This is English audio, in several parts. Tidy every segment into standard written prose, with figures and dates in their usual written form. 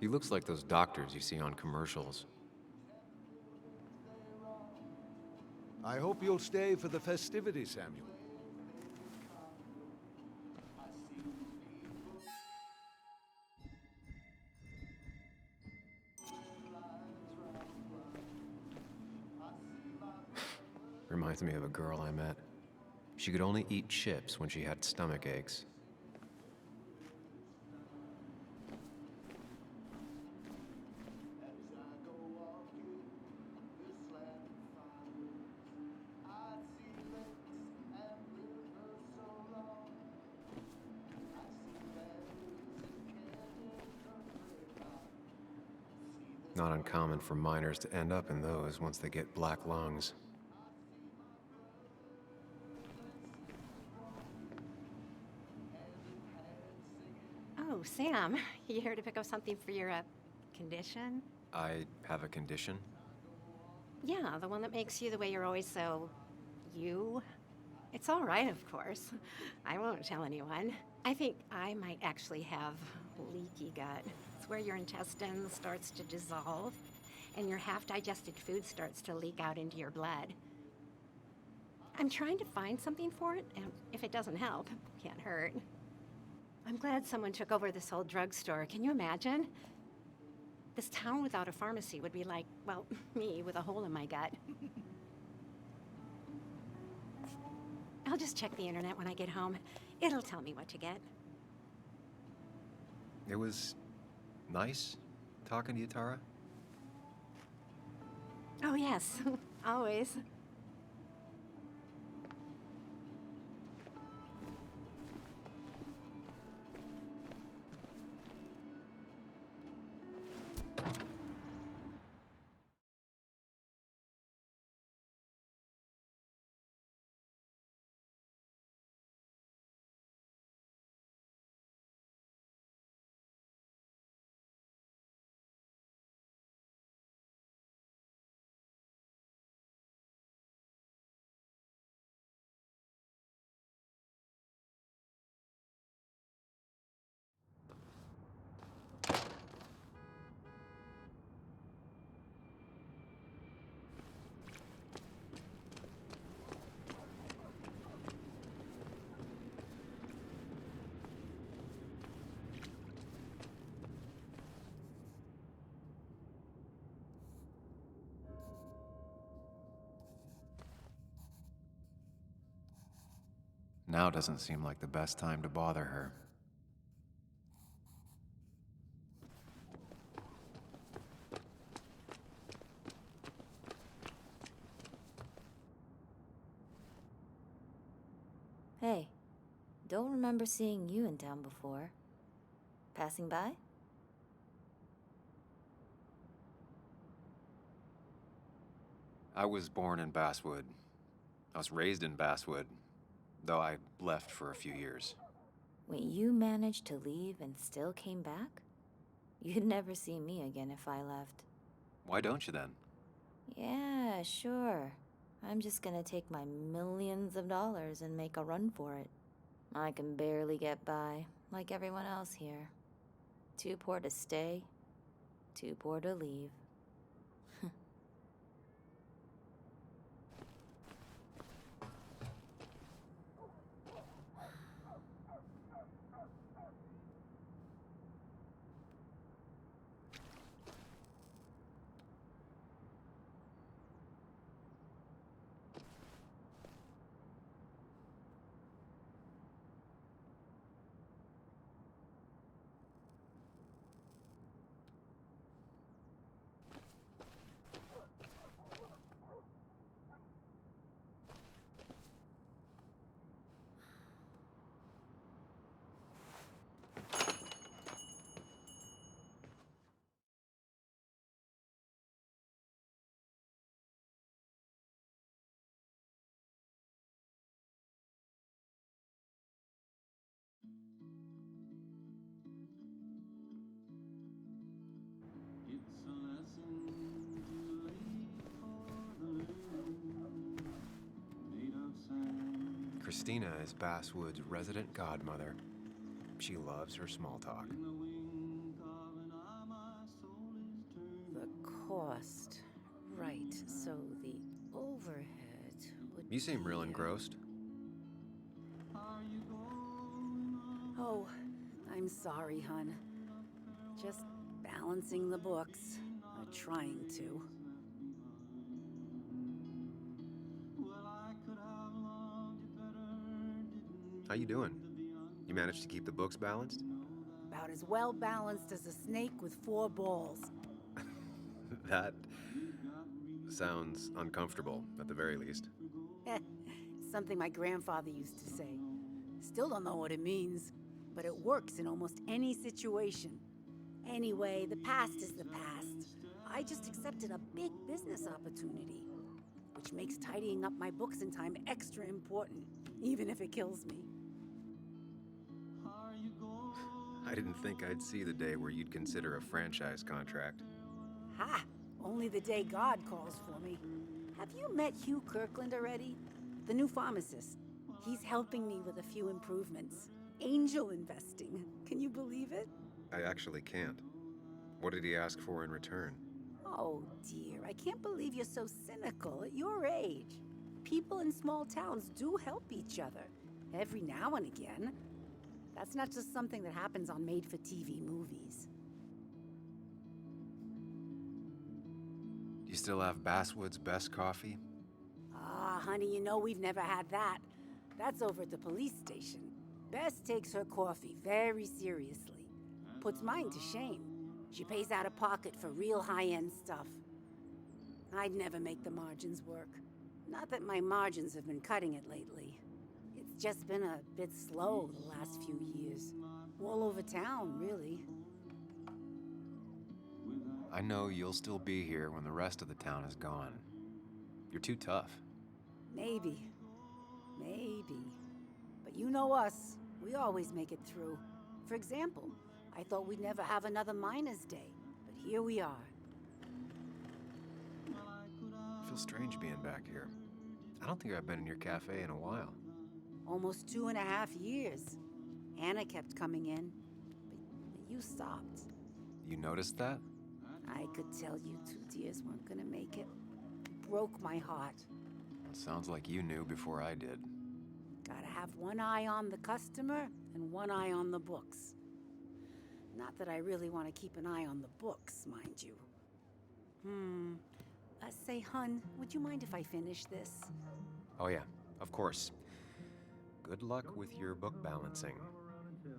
He looks like those doctors you see on commercials. I hope you'll stay for the festivities, Samuel. Reminds me of a girl I met. She could only eat chips when she had stomach aches. Not uncommon for miners to end up in those once they get black lungs. Oh, Sam, you here to pick up something for your, condition? I have a condition? Yeah, the one that makes you the way you're always so... you? It's all right, of course. I won't tell anyone. I think I might actually have leaky gut. It's where your intestine starts to dissolve, and your half-digested food starts to leak out into your blood. I'm trying to find something for it, and if it doesn't help, can't hurt. I'm glad someone took over this old drugstore. Can you imagine? This town without a pharmacy would be like, well, me with a hole in my gut. I'll just check the internet when I get home. It'll tell me what to get. It was nice talking to you, Tara. Oh, yes, always. Now doesn't seem like the best time to bother her. Hey, don't remember seeing you in town before. Passing by? I was born in Basswood. I was raised in Basswood, though I left for a few years. Wait, you managed to leave and still came back? You'd never see me again if I left. Why don't you then? Yeah, sure. I'm just gonna take my millions of dollars and make a run for it. I can barely get by, like everyone else here. Too poor to stay, too poor to leave. It's a lesson too late for the learning, made of sand. Christina is Basswood's resident godmother. She loves her small talk. In the wink of an eye, my cost. Right, so the overhead would You seem real be, engrossed. Oh, I'm sorry, hun. Just balancing the books. Trying to. How you doing? You managed to keep the books balanced? About as well balanced as a snake with 4 balls. That sounds uncomfortable, at the very least. Something my grandfather used to say. Still don't know what it means, but it works in almost any situation. Anyway, the past is the past. I just accepted a big business opportunity, which makes tidying up my books in time extra important, even if it kills me. I didn't think I'd see the day where you'd consider a franchise contract. Ha! Only the day God calls for me. Have you met Hugh Kirkland already? The new pharmacist. He's helping me with a few improvements. Angel investing. Can you believe it? I actually can't. What did he ask for in return? Oh dear, I can't believe you're so cynical at your age. People in small towns do help each other, every now and again. That's not just something that happens on made-for-TV movies. Do you still have Basswood's best coffee? Ah, honey, you know we've never had that. That's over at the police station. Bess takes her coffee very seriously. Puts mine to shame. She pays out of pocket for real high-end stuff. I'd never make the margins work. Not that my margins have been cutting it lately. It's just been a bit slow the last few years. All over town, really. I know you'll still be here when the rest of the town is gone. You're too tough. Maybe. Maybe. But you know us. We always make it through. For example, I thought we'd never have another Miners' Day, but here we are. I feel strange being back here. I don't think I've been in your cafe in a while. Almost 2.5 years. Anna kept coming in, but you stopped. You noticed that? I could tell you 2 dears weren't gonna make it. It broke my heart. It sounds like you knew before I did. Gotta have one eye on the customer and one eye on the books. Not that I really want to keep an eye on the books, mind you. Say, hun, would you mind if I finish this? Oh yeah, of course. Good luck with your book balancing.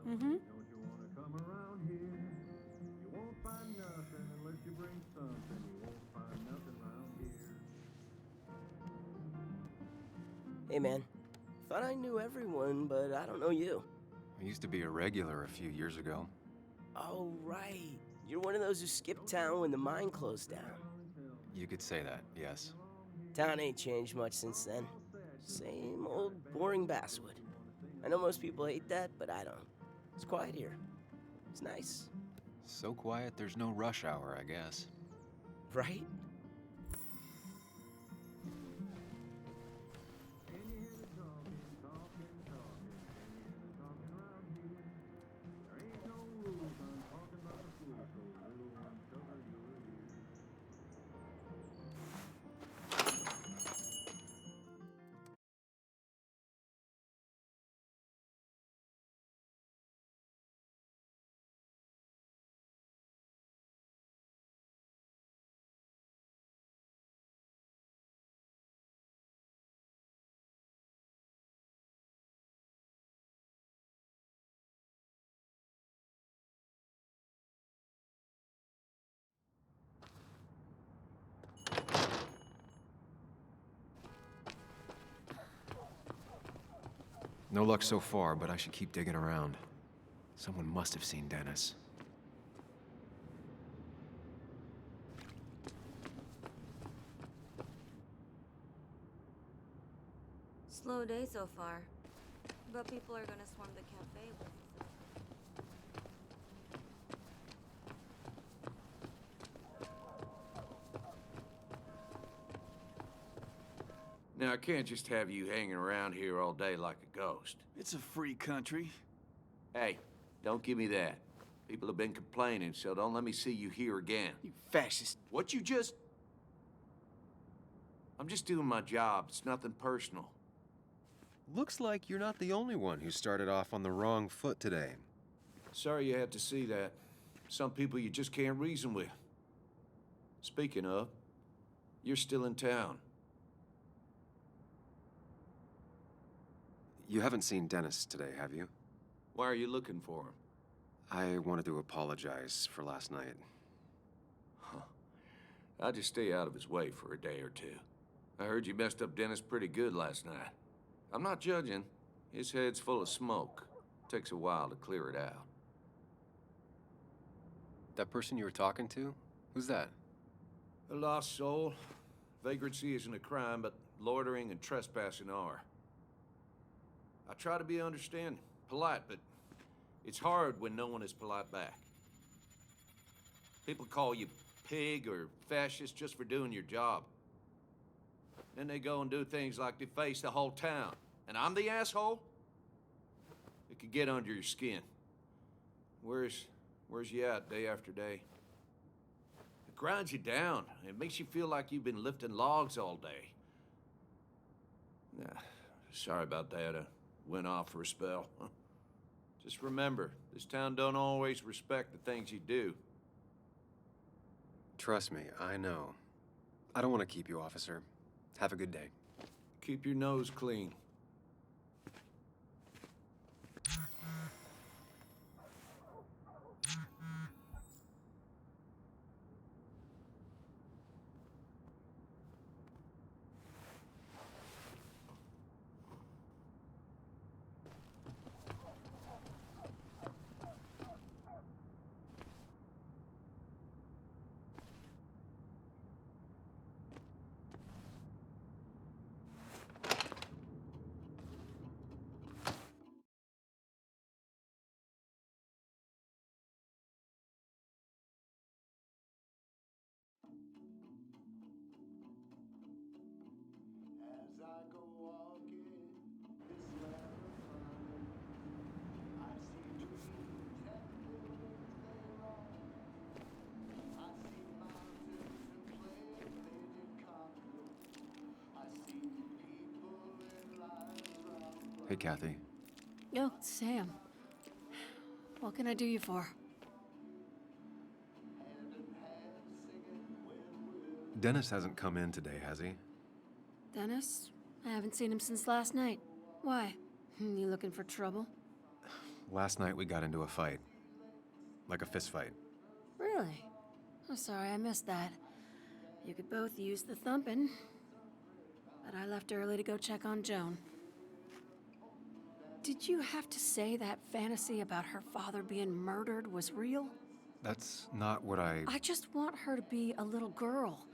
Mm-hmm. Hey man, thought I knew everyone, but I don't know you. I used to be a regular a few years ago. Oh right, you're one of those who skipped town when the mine closed down. You could say that, yes. Town ain't changed much since then. Same old boring Basswood. I know most people hate that, but I don't. It's quiet here. It's nice. So quiet there's no rush hour, I guess. Right? No luck so far, but I should keep digging around. Someone must have seen Dennis. Slow day so far. But people are gonna swarm the cafe with Now, I can't just have you hanging around here all day like a ghost. It's a free country. Hey, don't give me that. People have been complaining, so don't let me see you here again. You fascist. What you just... I'm just doing my job. It's nothing personal. Looks like you're not the only one who started off on the wrong foot today. Sorry you had to see that. Some people you just can't reason with. Speaking of, you're still in town. You haven't seen Dennis today, have you? Why are you looking for him? I wanted to apologize for last night. I'd just stay out of his way for a day or two. I heard you messed up Dennis pretty good last night. I'm not judging. His head's full of smoke. Takes a while to clear it out. That person you were talking to? Who's that? A lost soul. Vagrancy isn't a crime, but loitering and trespassing are. I try to be understanding, polite, but it's hard when no one is polite back. People call you pig or fascist just for doing your job. Then they go and do things like deface the whole town. And I'm the asshole? It could get under your skin. Where's you at day after day? It grinds you down. It makes you feel like you've been lifting logs all day. Sorry about that. I went off for a spell. Just remember, this town don't always respect the things you do. Trust me, I know. I don't want to keep you, officer. Have a good day. Keep your nose clean. As I go walking this land of fun, I see dreams and things they wrong. I see mountains and plains they did conquer. I see people in lives round. Hey, Kathy. Oh, Sam. What can I do you for? Hand in hand singing when we're Dennis hasn't come in today, has he? Dennis? I haven't seen him since last night. Why? You looking for trouble? Last night we got into a fight. Like a fist fight. Really? I'm sorry I missed that. You could both use the thumping. But I left early to go check on Joan. Did you have to say that fantasy about her father being murdered was real? That's not what I just want her to be a little girl,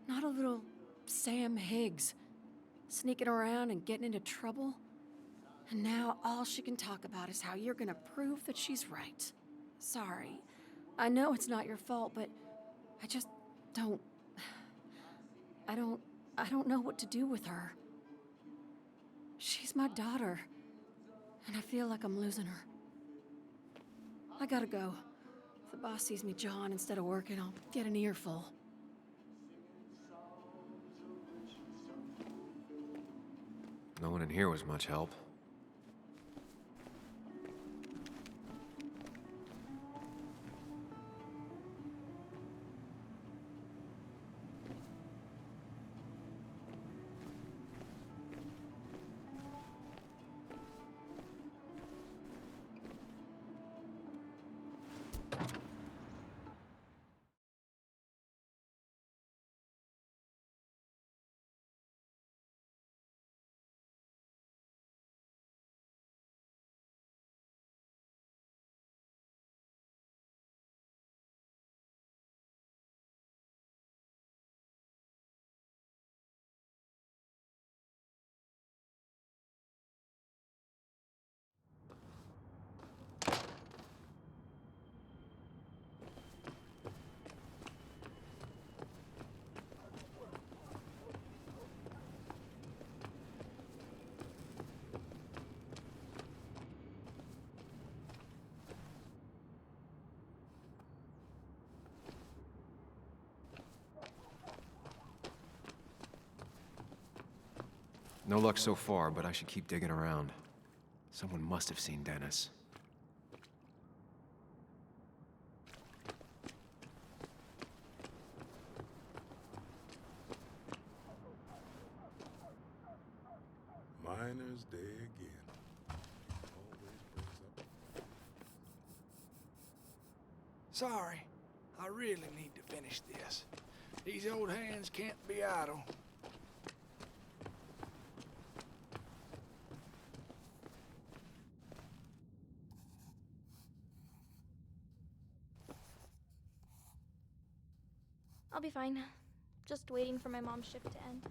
not a little Sam Higgs, sneaking around and getting into trouble. And now all she can talk about is how you're gonna prove that she's right. Sorry. I know it's not your fault, but I just don't... I don't know what to do with her. She's my daughter, and I feel like I'm losing her. I gotta go. If the boss sees me jawing instead of working, I'll get an earful. No one in here was much help. No luck so far, but I should keep digging around. Someone must have seen Dennis. Miner's Day again. Always brings up. Sorry, I really need to finish this. These old hands can't be idle. I'll be fine. Just waiting for my mom's shift to end.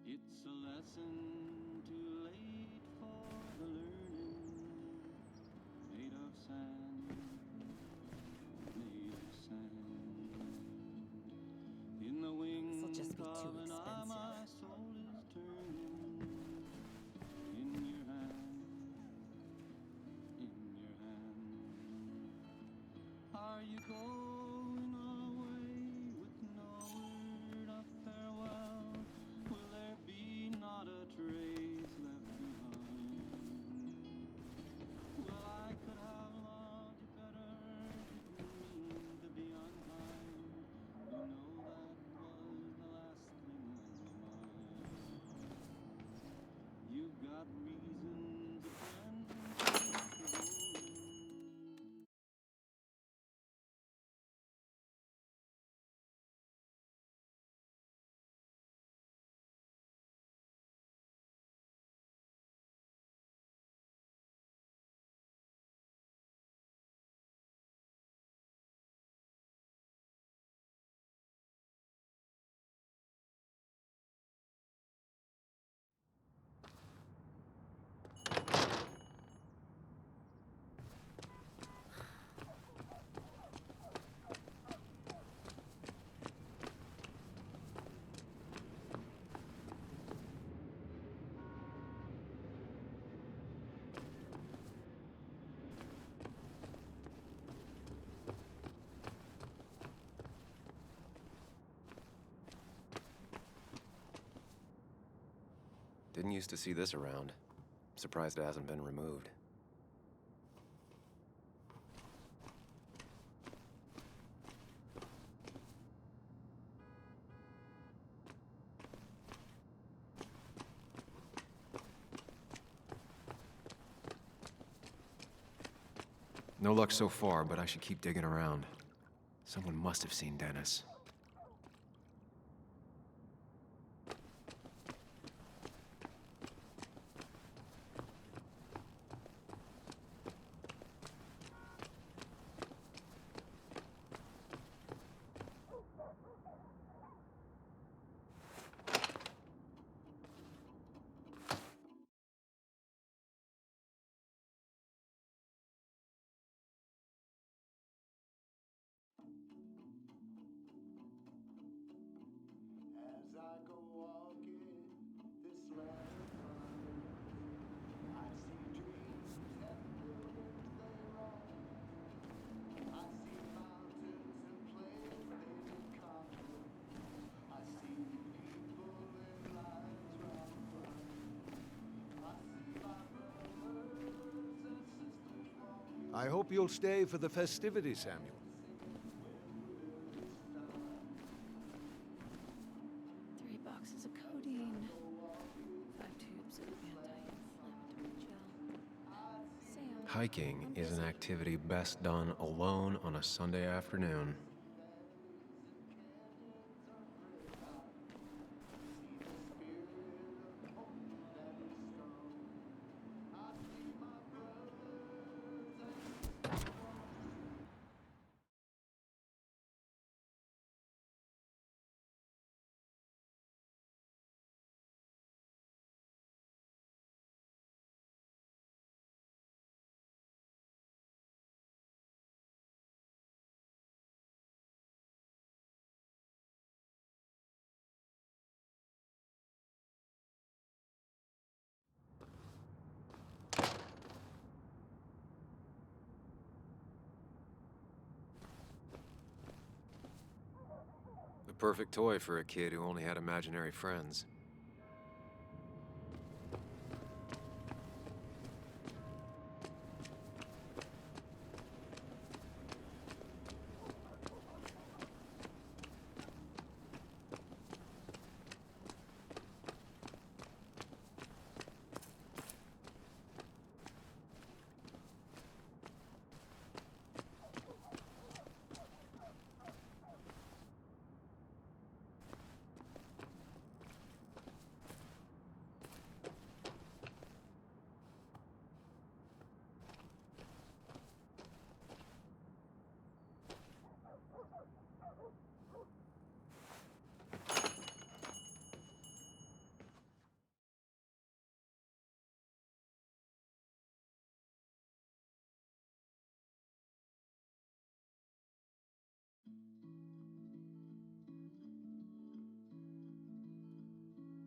It's a lesson too late for the learning, made of sand, made of sand. In the wings This'll just be too of an eye, my expensive. soul is turning. In your hand, in your hand. Are you going away with no word of farewell? Will there be not a trace left behind? Well, I could have loved you better, didn't mean to be unkind. You know that was the last thing on my mind. You've got reasons again to go. Didn't used to see this around. Surprised it hasn't been removed. No luck so far, but I should keep digging around. Someone must have seen Dennis. I hope you'll stay for the festivities, Samuel. Three boxes of codeine. 5 tubes of anti-inflammatory gel. Sam. Hiking I'm is an busy. activity best done alone on a Sunday afternoon. The perfect toy for a kid who only had imaginary friends.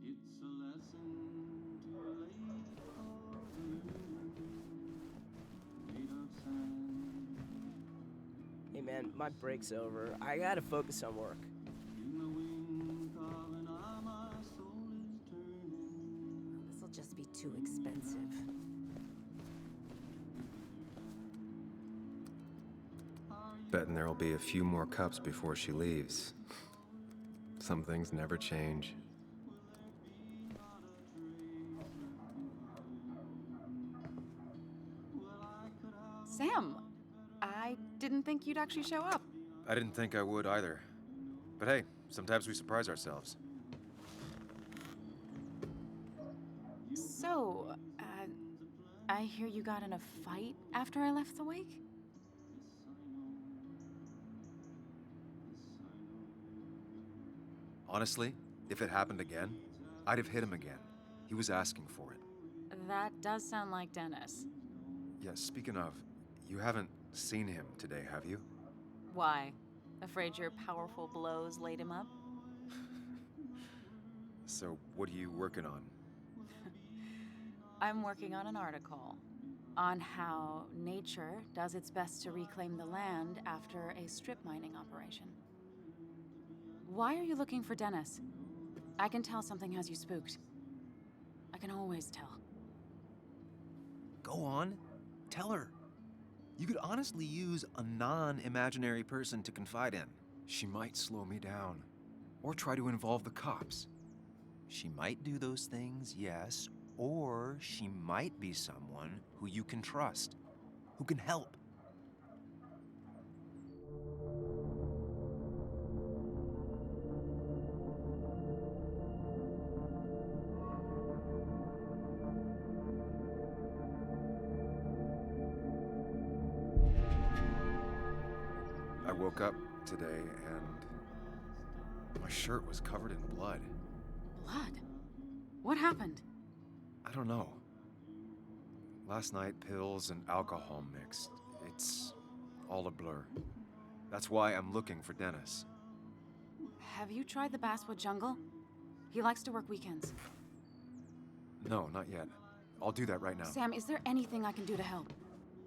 It's a lesson too late for the moon, made of sand. Hey man, my break's over. I gotta focus on work. In the wink of an eye, my soul is turning. This'll just be too expensive. Betting there'll be a few more cups before she leaves. Some things never change. Sam, I didn't think you'd actually show up. I didn't think I would either. But hey, sometimes we surprise ourselves. So, I hear you got in a fight after I left the wake? Honestly, if it happened again, I'd have hit him again. He was asking for it. That does sound like Dennis. Yeah, speaking of, you haven't seen him today, have you? Why? Afraid your powerful blows laid him up? So, what are you working on? I'm working on an article on how nature does its best to reclaim the land after a strip mining operation. Why are you looking for Dennis? I can tell something has you spooked. I can always tell. Go on, tell her. You could honestly use a non-imaginary person to confide in. She might slow me down, or try to involve the cops. She might do those things, yes, or she might be someone who you can trust, who can help. I woke up today and my shirt was covered in blood. Blood? What happened? I don't know. Last night, pills and alcohol mixed. It's all a blur. That's why I'm looking for Dennis. Have you tried the Basswood jungle? He likes to work weekends. No, not yet. I'll do that right now. Sam, is there anything I can do to help?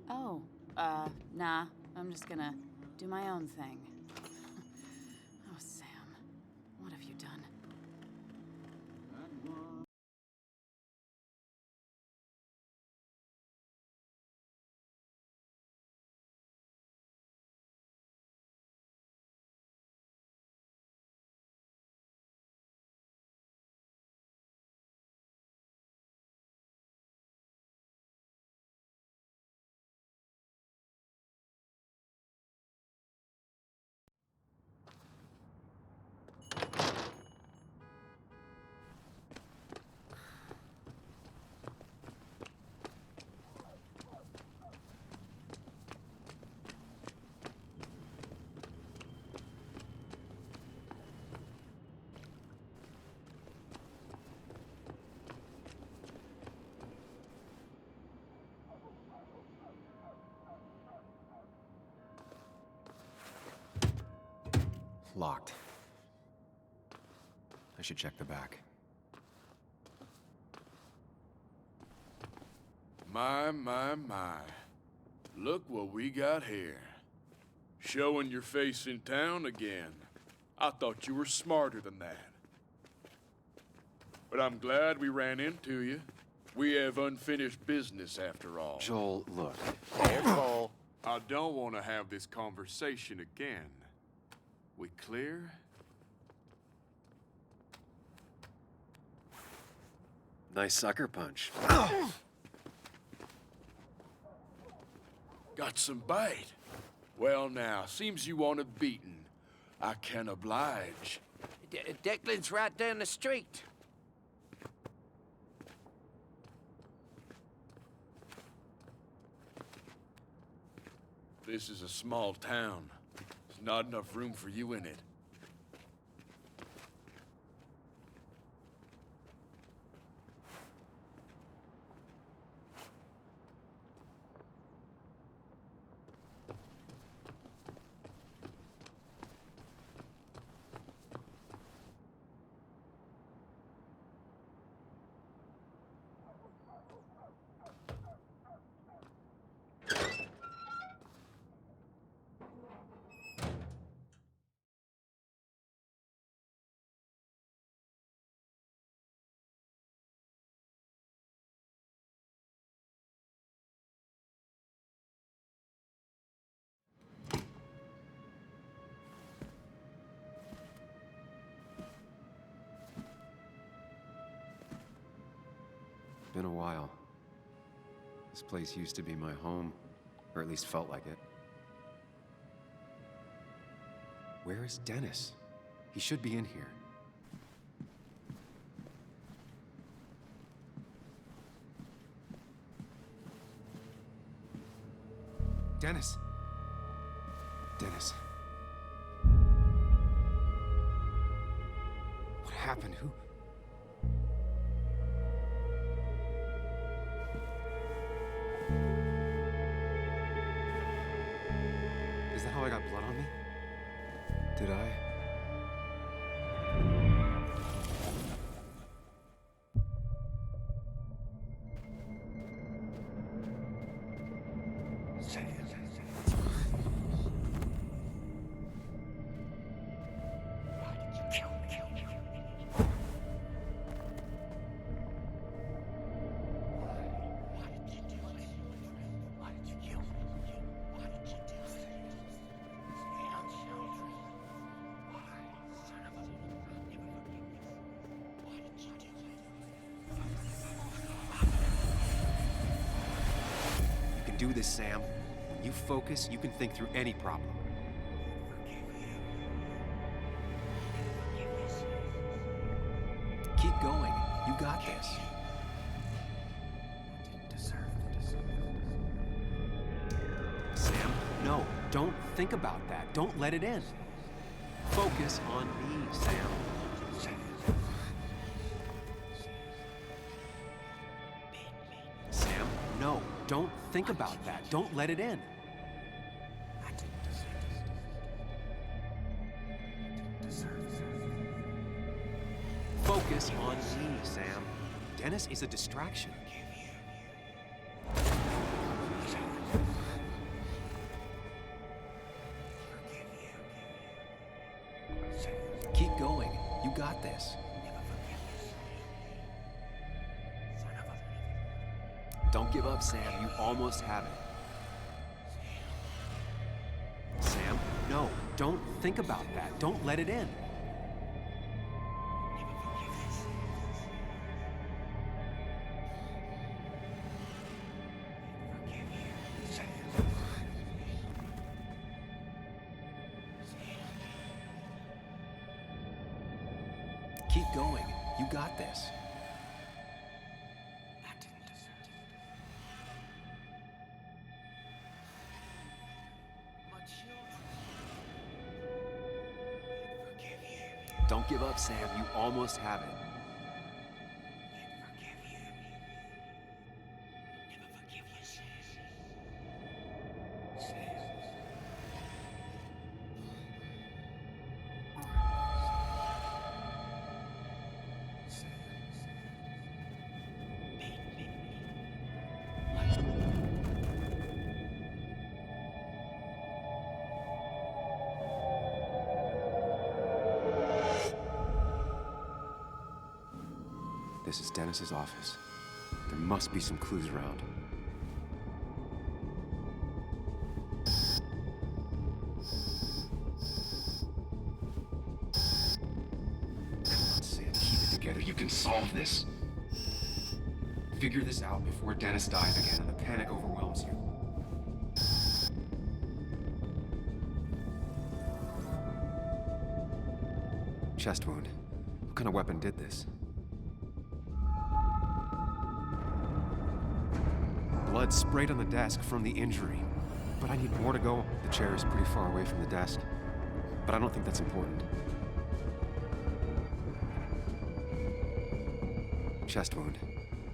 Oh, nah. I'm just gonna do my own thing. Oh, Sam. What have you done? Locked. I should check the back. My, my, my. Look what we got here. Showing your face in town again. I thought you were smarter than that. But I'm glad we ran into you. We have unfinished business after all. Joel, look. Careful. I don't want to have this conversation again. We clear? Nice sucker punch. Got some bite. Well now, seems you want a beating. I can oblige. Declan's right down the street. This is a small town. There's not enough room for you in it. Been a while. This place used to be my home, or at least felt like it. Where is Dennis? He should be in here. Dennis! Dennis. What happened? Who? Is that how I got blood on me? Did I? Do this, Sam. When you focus, you can think through any problem. Keep going. You got this. Sam, no. Don't think about that. Don't let it in. Focus on me, Sam. Sam, no. Don't think about that. Don't let it in. Focus on me, Sam. Dennis is a distraction. Keep going. You got this. Don't give up, Sam. You almost have it. Sam, no. Don't think about that. Don't let it in. Keep going. You got this. Don't give up, Sam. You almost have it. This is Dennis's office. There must be some clues around. Come on, Sam, keep it together. You can solve this. Figure this out before Dennis dies again and the panic overwhelms you. Chest wound. What kind of weapon did this? Blood sprayed on the desk from the injury. But I need more to go. The chair is pretty far away from the desk. But I don't think that's important. Chest wound.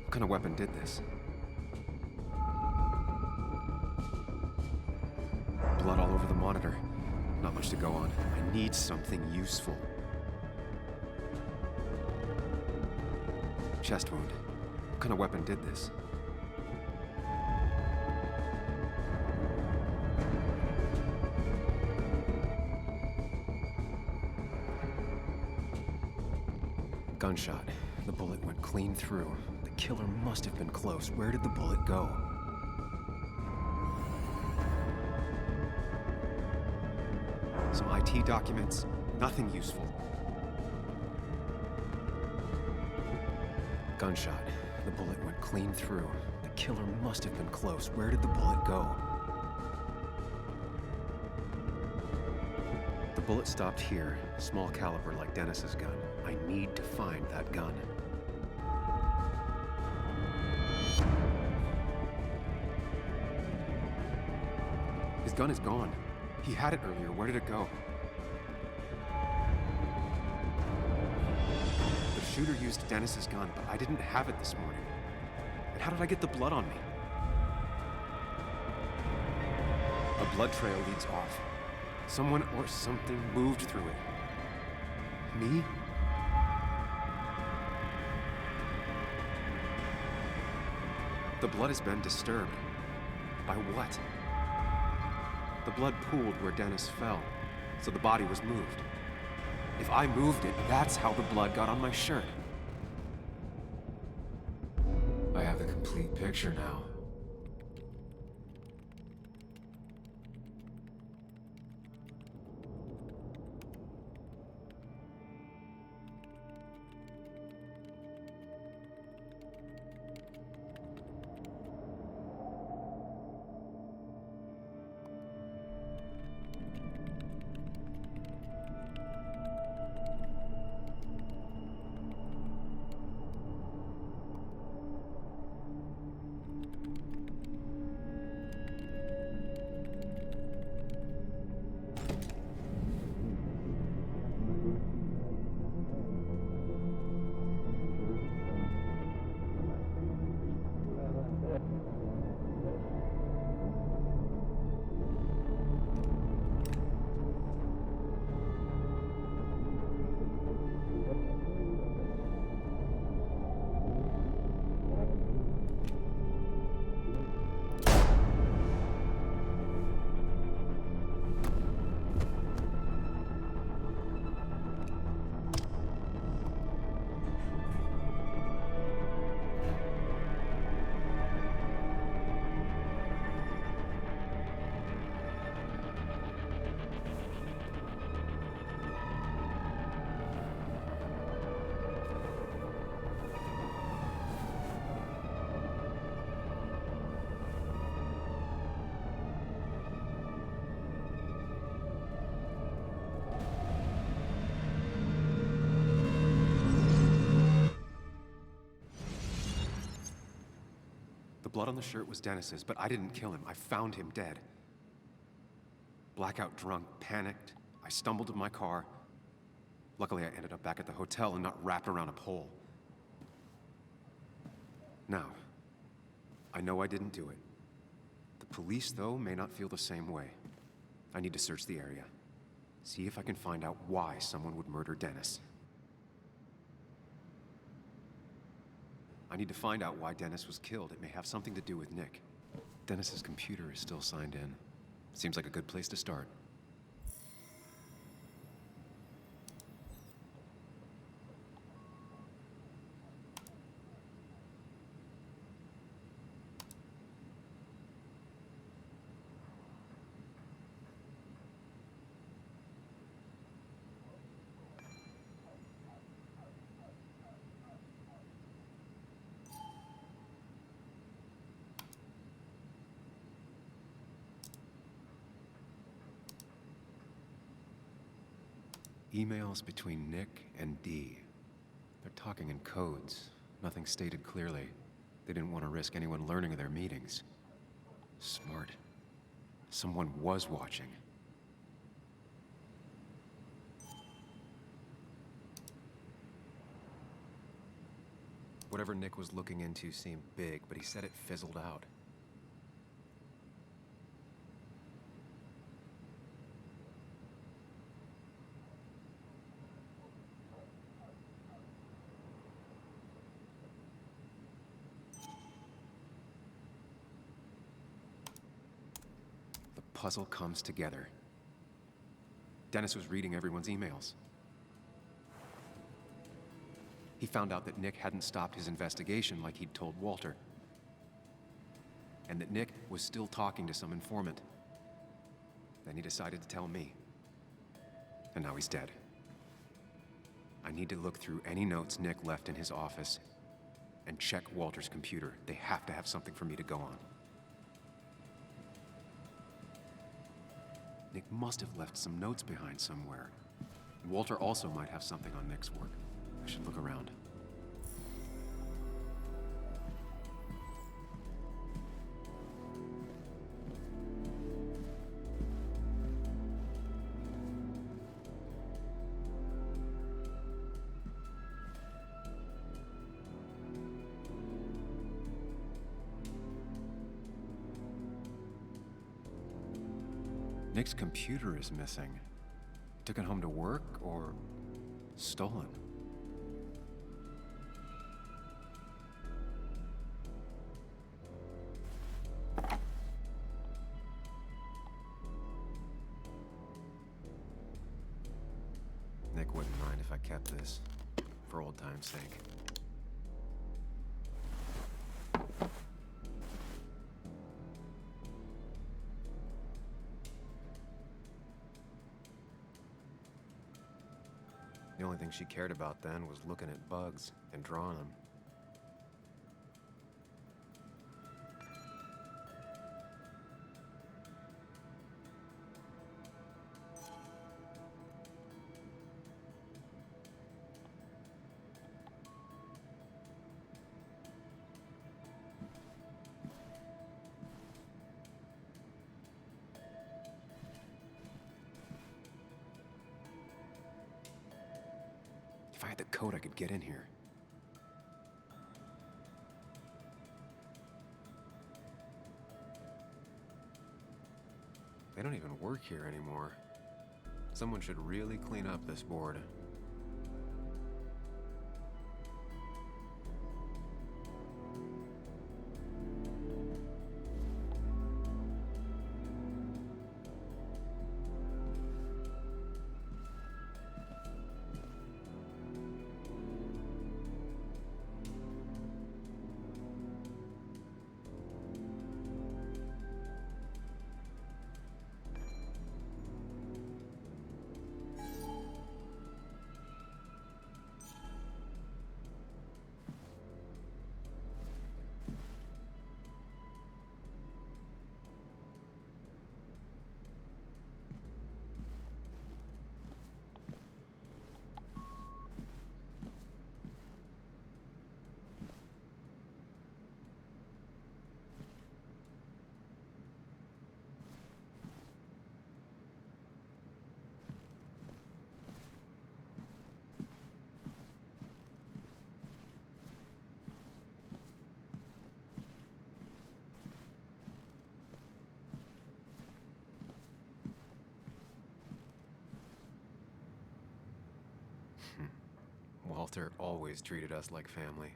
What kind of weapon did this? Blood all over the monitor. Not much to go on. I need something useful. Chest wound. What kind of weapon did this? Gunshot. The bullet went clean through. The killer must have been close. Where did the bullet go? Some IT documents. Nothing useful. Gunshot. The bullet went clean through. The killer must have been close. Where did the bullet go? The bullet stopped here. Small caliber like Dennis's gun. I need to find that gun. His gun is gone. He had it earlier. Where did it go? The shooter used Dennis's gun, but I didn't have it this morning. And how did I get the blood on me? A blood trail leads off. Someone or something moved through it. Me? The blood has been disturbed. By what? The blood pooled where Dennis fell, so the body was moved. If I moved it, that's how the blood got on my shirt. I have the complete picture now. The blood on the shirt was Dennis's, but I didn't kill him. I found him dead. Blackout drunk, panicked. I stumbled to my car. Luckily, I ended up back at the hotel and not wrapped around a pole. Now, I know I didn't do it. The police, though, may not feel the same way. I need to search the area. See if I can find out why someone would murder Dennis. I need to find out why Dennis was killed. It may have something to do with Nick. Dennis's computer is still signed in. Seems like a good place to start. Emails between Nick and Dee. They're talking in codes. Nothing stated clearly. They didn't want to risk anyone learning of their meetings. Smart. Someone was watching. Whatever Nick was looking into seemed big, but he said it fizzled out. The puzzle comes together. Dennis was reading everyone's emails. He found out that Nick hadn't stopped his investigation like he'd told Walter. And that Nick was still talking to some informant. Then he decided to tell me. And now he's dead. I need to look through any notes Nick left in his office and check Walter's computer. They have to have something for me to go on. Nick must have left some notes behind somewhere. Walter also might have something on Nick's work. I should look around. Nick's computer is missing. Took it home to work or stolen? Nick wouldn't mind if I kept this, for old time's sake. The only thing she cared about then was looking at bugs and drawing them. If I had the code, I could get in here. They don't even work here anymore. Someone should really clean up this board. Walter always treated us like family.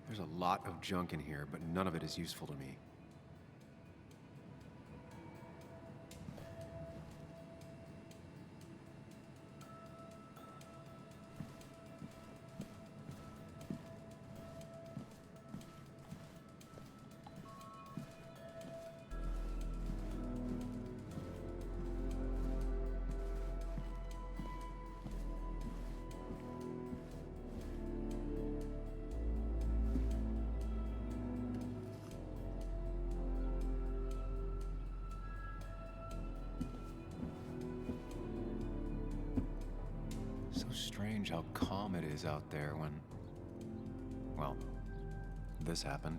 There's a lot of junk in here, but none of it is useful to me. strange how calm it is out there when, well, this happened.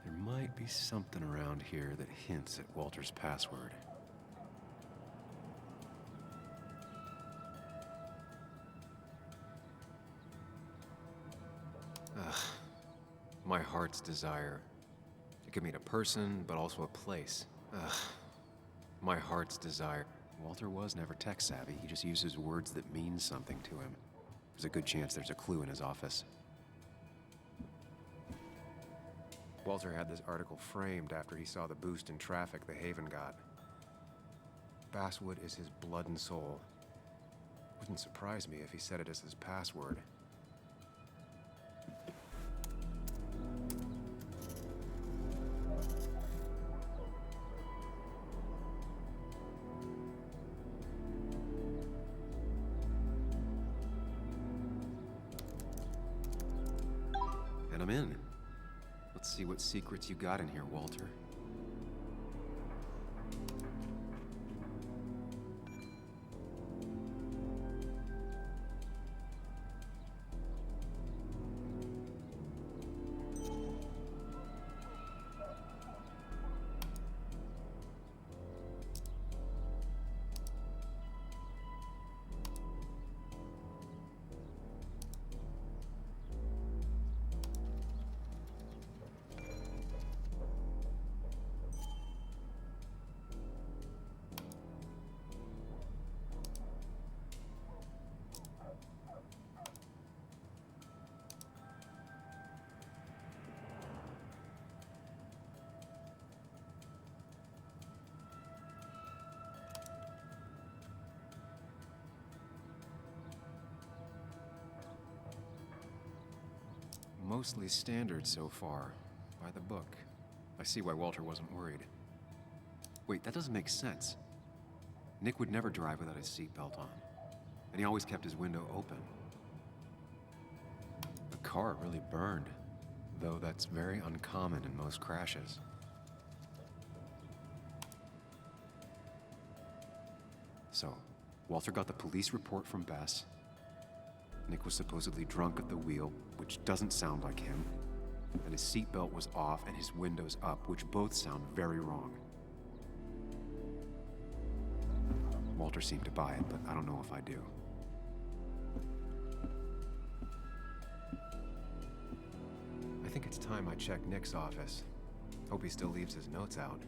There might be something around here that hints at Walter's password. Ugh. My heart's desire. It could mean a person, but also a place. Ugh. My heart's desire. Walter was never tech savvy. He just uses words that mean something to him. There's a good chance there's a clue in his office. Walter had this article framed after he saw the boost in traffic the Haven got. Basswood is his blood and soul. Wouldn't surprise me if he said it as his password. And I'm in. Let's see what secrets you got in here, Walter. Mostly standard so far, by the book. I see why Walter wasn't worried. Wait, that doesn't make sense. Nick would never drive without his seatbelt on, and he always kept his window open. The car really burned, though that's very uncommon in most crashes. So, Walter got the police report from Bess. Nick was supposedly drunk at the wheel, which doesn't sound like him. And his seatbelt was off and his windows up, which both sound very wrong. Walter seemed to buy it, but I don't know if I do. I think it's time I check Nick's office. Hope he still leaves his notes out.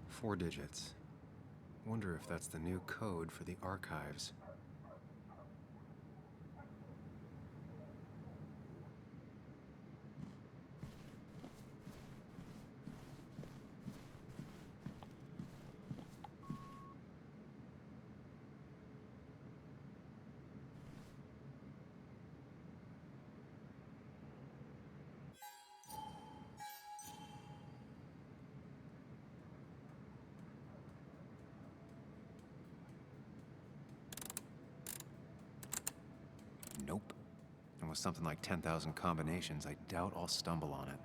Four digits. Wonder if that's the new code for the archives. Nope. And with something like 10,000 combinations, I doubt I'll stumble on it.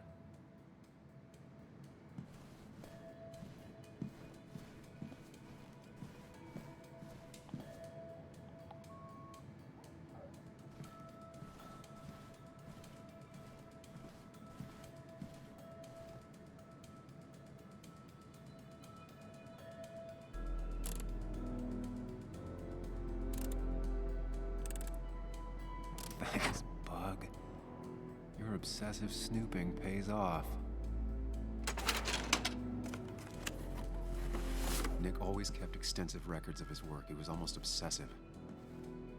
obsessive snooping pays off. Nick always kept extensive records of his work. He was almost obsessive.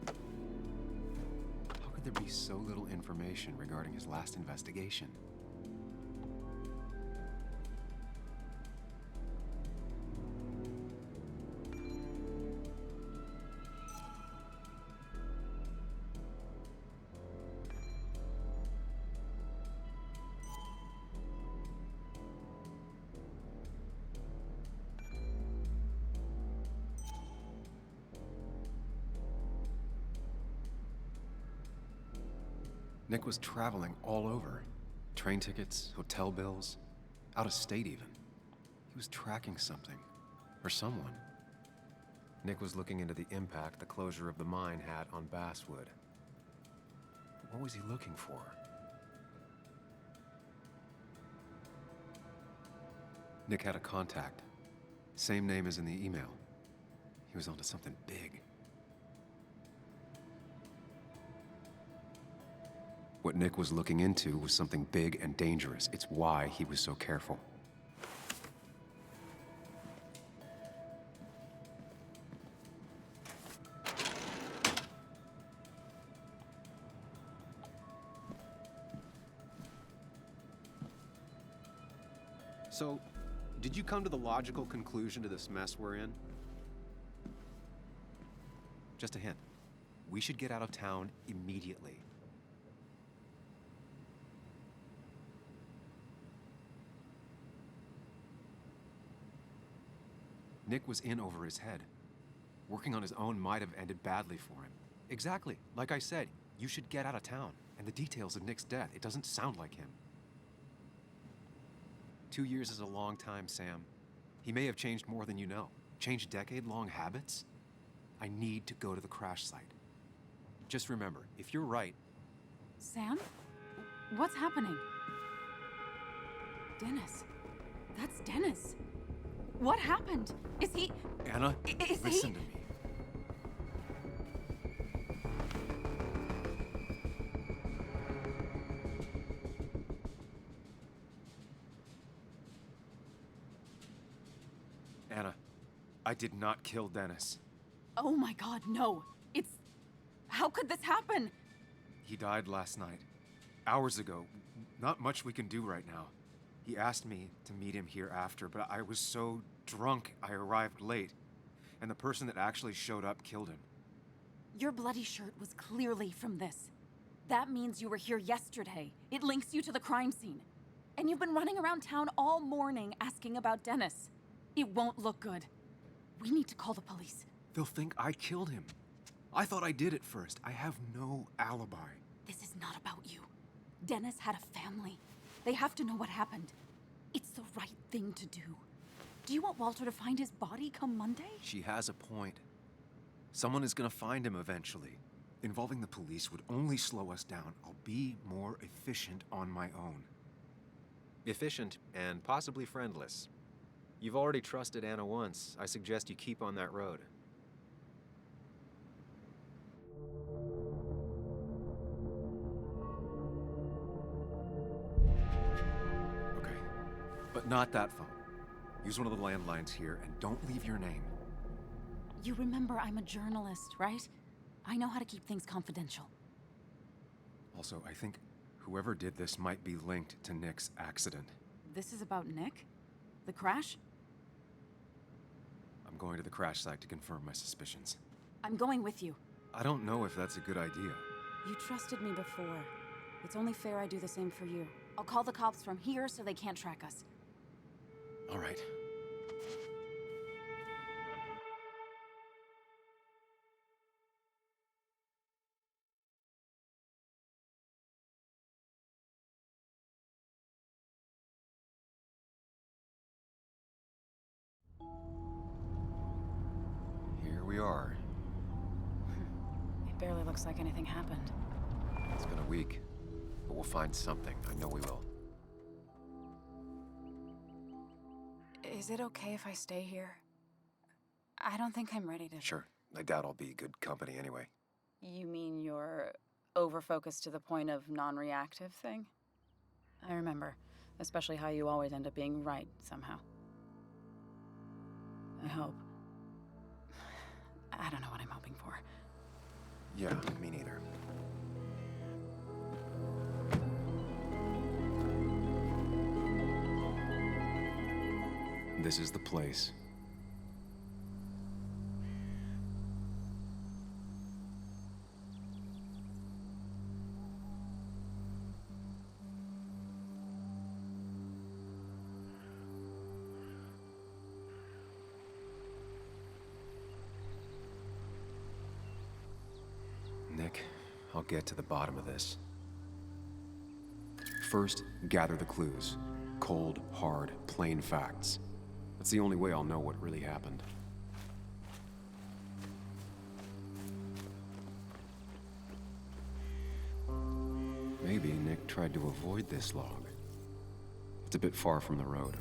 How could there be so little information regarding his last investigation? Nick was traveling all over. Train tickets, hotel bills, out of state even. He was tracking something, or someone. Nick was looking into the impact the closure of the mine had on Basswood. What was he looking for? Nick had a contact. Same name as in the email. He was onto something big. What Nick was looking into was something big and dangerous. It's why he was so careful. So, did you come to the logical conclusion to this mess we're in? Just a hint. We should get out of town immediately. Nick was in over his head. Working on his own might have ended badly for him. Exactly. Like I said, you should get out of town. And the details of Nick's death, it doesn't sound like him. 2 years is a long time, Sam. He may have changed more than you know. Changed decade-long habits? I need to go to the crash site. Just remember, if you're right... Sam? What's happening? Dennis. That's Dennis. What happened? Is he... Anna, is listen he... to me. Anna, I did not kill Dennis. Oh my God, no. It's... How could this happen? He died last night. Hours ago. Not much we can do right now. He asked me to meet him here after, but I was so drunk I arrived late. And the person that actually showed up killed him. Your bloody shirt was clearly from this. That means you were here yesterday. It links you to the crime scene. And you've been running around town all morning asking about Dennis. It won't look good. We need to call the police. They'll think I killed him. I thought I did at first. I have no alibi. This is not about you. Dennis had a family. They have to know what happened. It's the right thing to do. Do you want Walter to find his body come Monday? She has a point. Someone is gonna find him eventually. Involving the police would only slow us down. I'll be more efficient on my own. Efficient and possibly friendless. You've already trusted Anna once. I suggest you keep on that road. Okay, but not that phone. Use one of the landlines here and don't leave your name. You remember I'm a journalist, right? I know how to keep things confidential. Also, I think whoever did this might be linked to Nick's accident. This is about Nick? The crash? I'm going to the crash site to confirm my suspicions. I'm going with you. I don't know if that's a good idea. You trusted me before. It's only fair I do the same for you. I'll call the cops from here so they can't track us. All right. Here we are. It barely looks like anything happened. It's been a week, but we'll find something. I know we will. Is it okay if I stay here? I don't think I'm ready to... Sure. I doubt I'll be good company anyway. You mean you're over-focused to the point of non-reactive thing? I remember. Especially how you always end up being right, somehow. I hope. I don't know what I'm hoping for. Yeah, me neither. This is the place. Nick, I'll get to the bottom of this. First, gather the clues. Cold, hard, plain facts. That's the only way I'll know what really happened. Maybe Nick tried to avoid this log. It's a bit far from the road.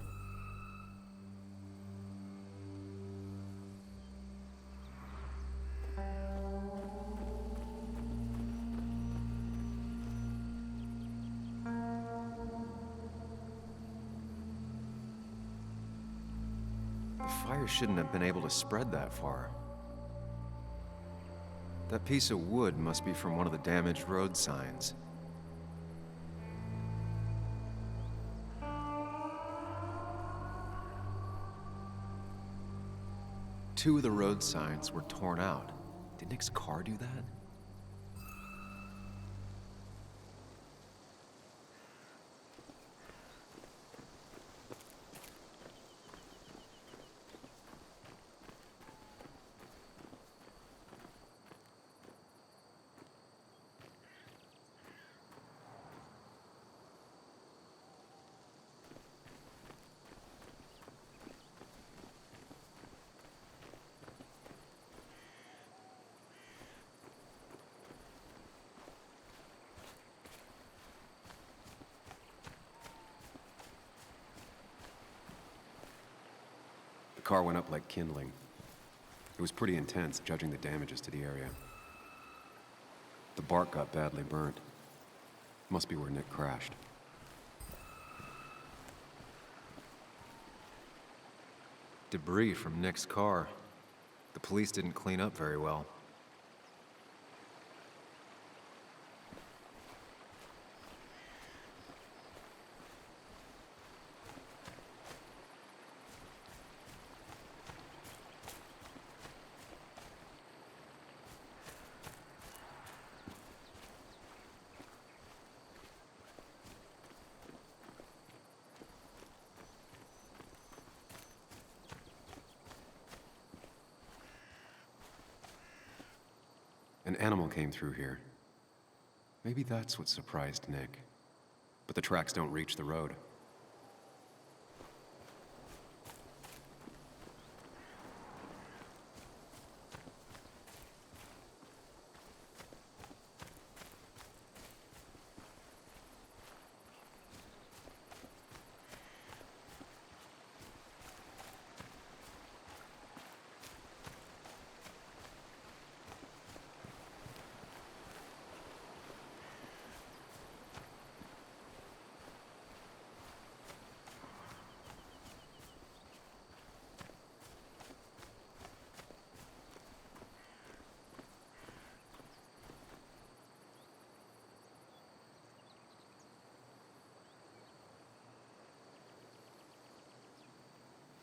The fire shouldn't have been able to spread that far. That piece of wood must be from one of the damaged road signs. Two of the road signs were torn out. Did Nick's car do that? The car went up like kindling. It was pretty intense, judging the damages to the area. The bark got badly burnt. Must be where Nick crashed. Debris from Nick's car. The police didn't clean up very well. An animal came through here. Maybe that's what surprised Nick. But the tracks don't reach the road.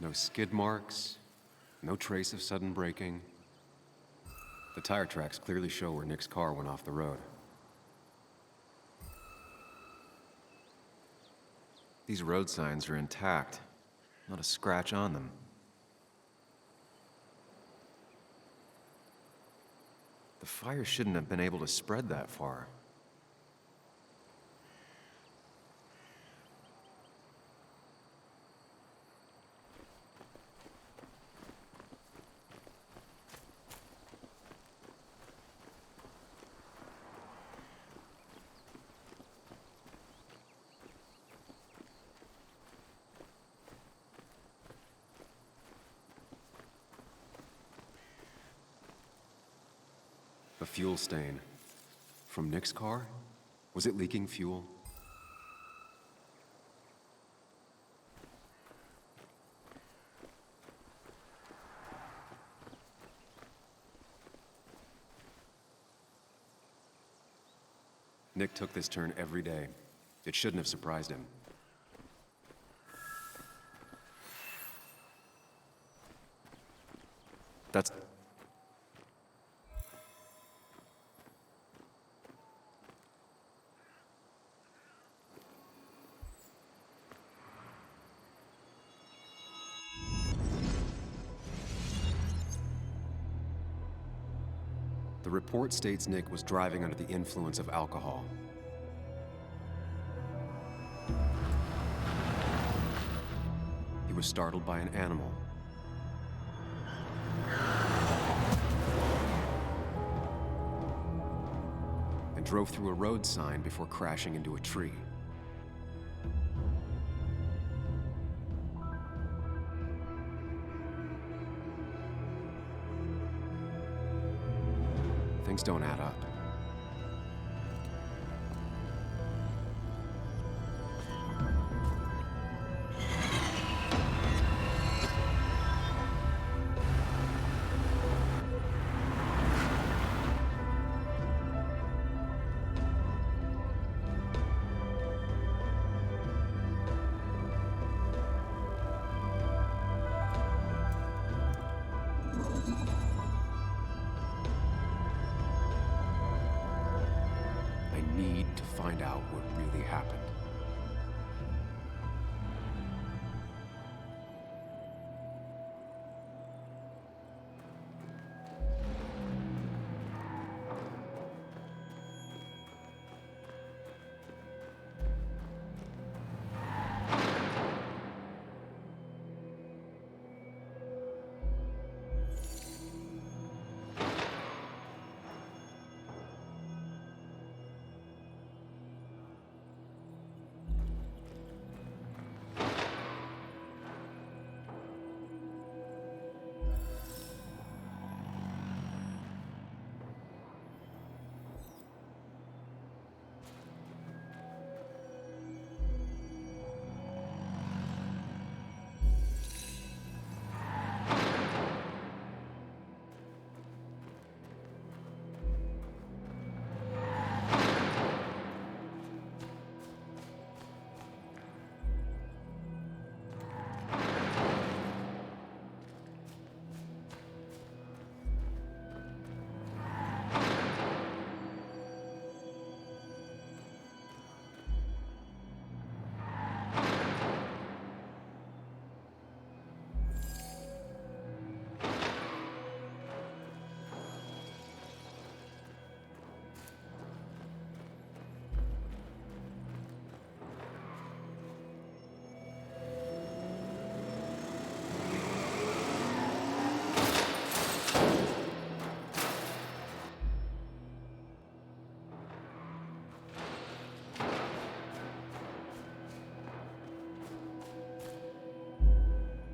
No skid marks, no trace of sudden braking. The tire tracks clearly show where Nick's car went off the road. These road signs are intact, not a scratch on them. The fire shouldn't have been able to spread that far. A fuel stain. From Nick's car? Was it leaking fuel? Nick took this turn every day. It shouldn't have surprised him. That's... The report states Nick was driving under the influence of alcohol. He was startled by an animal. And drove through a road sign before crashing into a tree. Things don't add up. I need to find out what really happened.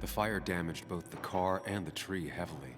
The fire damaged both the car and the tree heavily.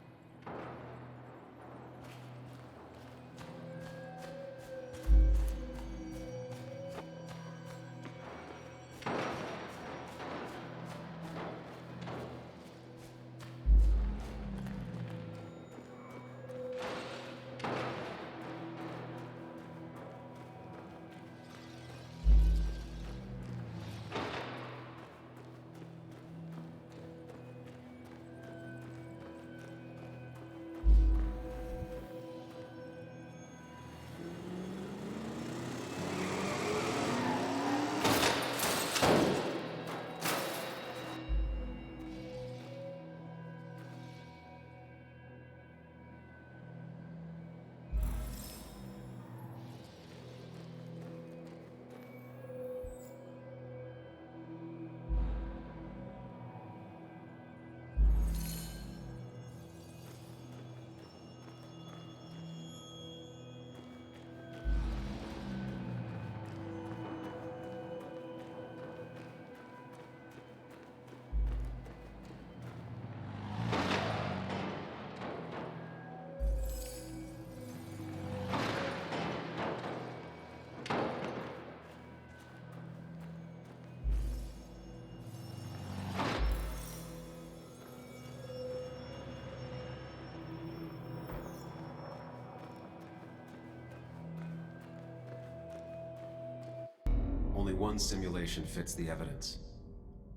one simulation fits the evidence.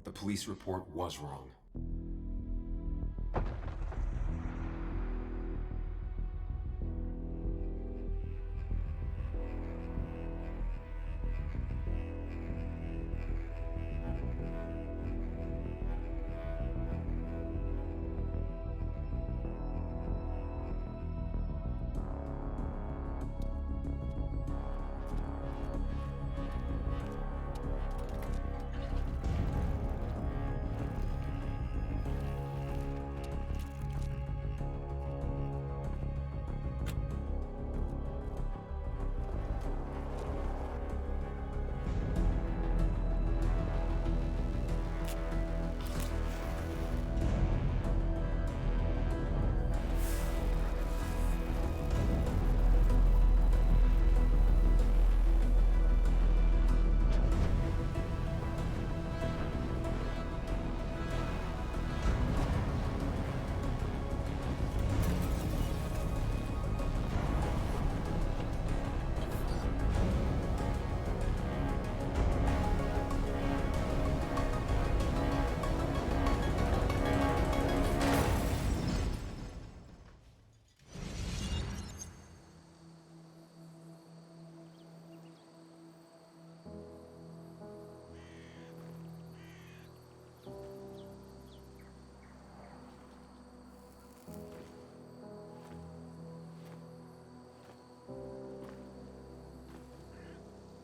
The police report was wrong.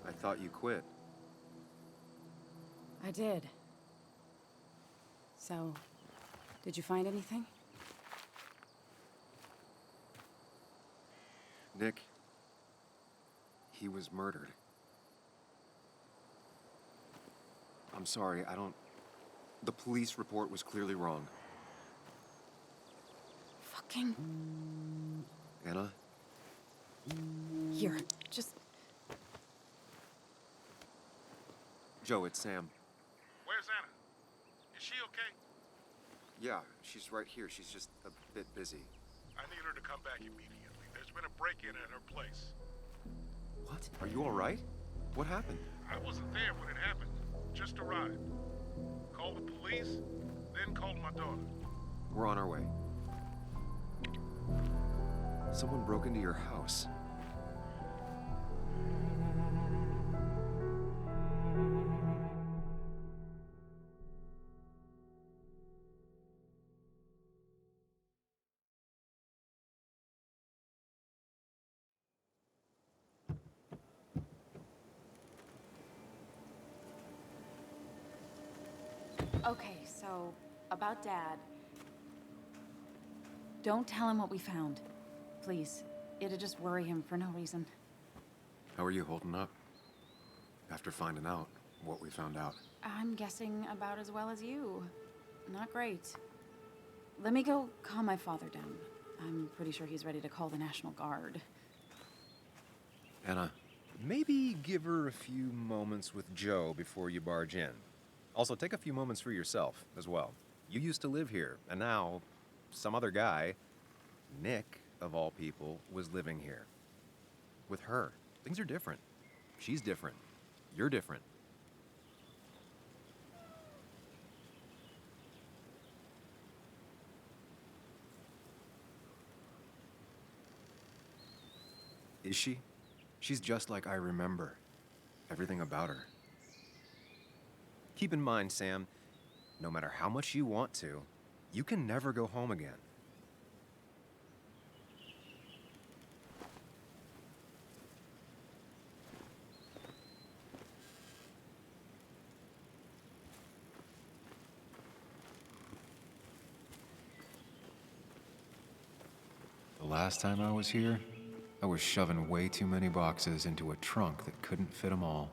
I thought you quit. I did. So, did you find anything? Nick, he was murdered. I'm sorry, the police report was clearly wrong. Fucking... Anna? Here, just... Joe, it's Sam. Where's Anna? Is she okay? Yeah, she's right here. She's just a bit busy. I need her to come back immediately. There's been a break-in at her place. What? Are you all right? What happened? I wasn't there when it happened. Just arrived. Called the police, then called my daughter. We're on our way. Someone broke into your house. Okay, so about Dad. Don't tell him what we found. Please. It'd just worry him for no reason. How are you holding up? After finding out what we found out. I'm guessing about as well as you. Not great. Let me go calm my father down. I'm pretty sure he's ready to call the National Guard. Anna, Maybe give her a few moments with Joe before you barge in. Also, take a few moments for yourself as well. You used to live here, and now some other guy, Nick, of all people, was living here. With her. Things are different. She's different. You're different. Is she? She's just like I remember. Everything about her. Keep in mind, Sam, no matter how much you want to, you can never go home again. The last time I was here, I was shoving way too many boxes into a trunk that couldn't fit them all.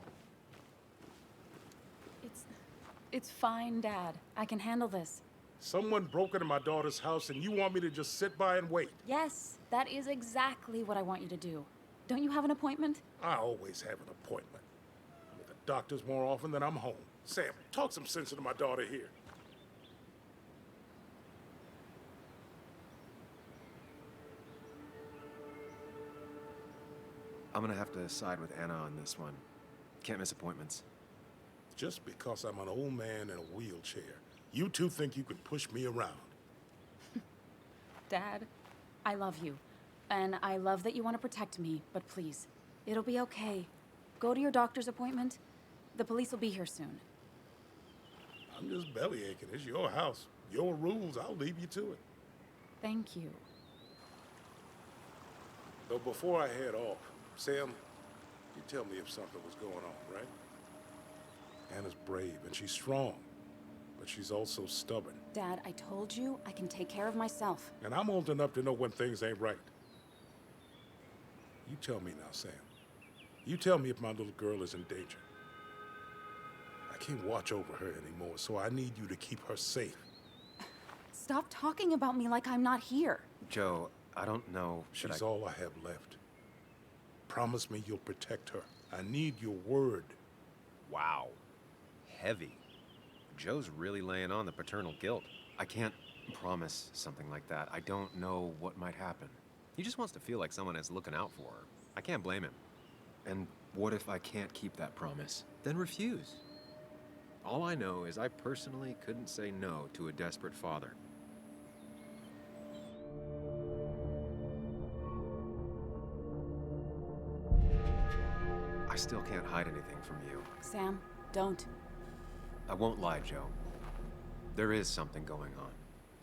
It's fine, Dad. I can handle this. Someone broke into my daughter's house and you want me to just sit by and wait? Yes, that is exactly what I want you to do. Don't you have an appointment? I always have an appointment. I'm at the doctor's more often than I'm home. Sam, talk some sense into my daughter here. I'm gonna have to side with Anna on this one. Can't miss appointments. Just because I'm an old man in a wheelchair, you two think you can push me around. Dad, I love you. And I love that you want to protect me, but please, it'll be okay. Go to your doctor's appointment. The police will be here soon. I'm just bellyaching. It's your house. Your rules. I'll leave you to it. Thank you. Though before I head off, Sam, you tell me if something was going on, right? Anna's brave and she's strong, but she's also stubborn. Dad, I told you I can take care of myself. And I'm old enough to know when things ain't right. You tell me now, Sam. You tell me if my little girl is in danger. I can't watch over her anymore, so I need you to keep her safe. Stop talking about me like I'm not here. Joe, I don't know. She's all I have left. Promise me you'll protect her. I need your word. Wow. Heavy. Joe's really laying on the paternal guilt. I can't promise something like that. I don't know what might happen. He just wants to feel like someone is looking out for her. I can't blame him. And what if I can't keep that promise? Then refuse. All I know is I personally couldn't say no to a desperate father. I still can't hide anything from you. Sam, don't. I won't lie, Joe. There is something going on.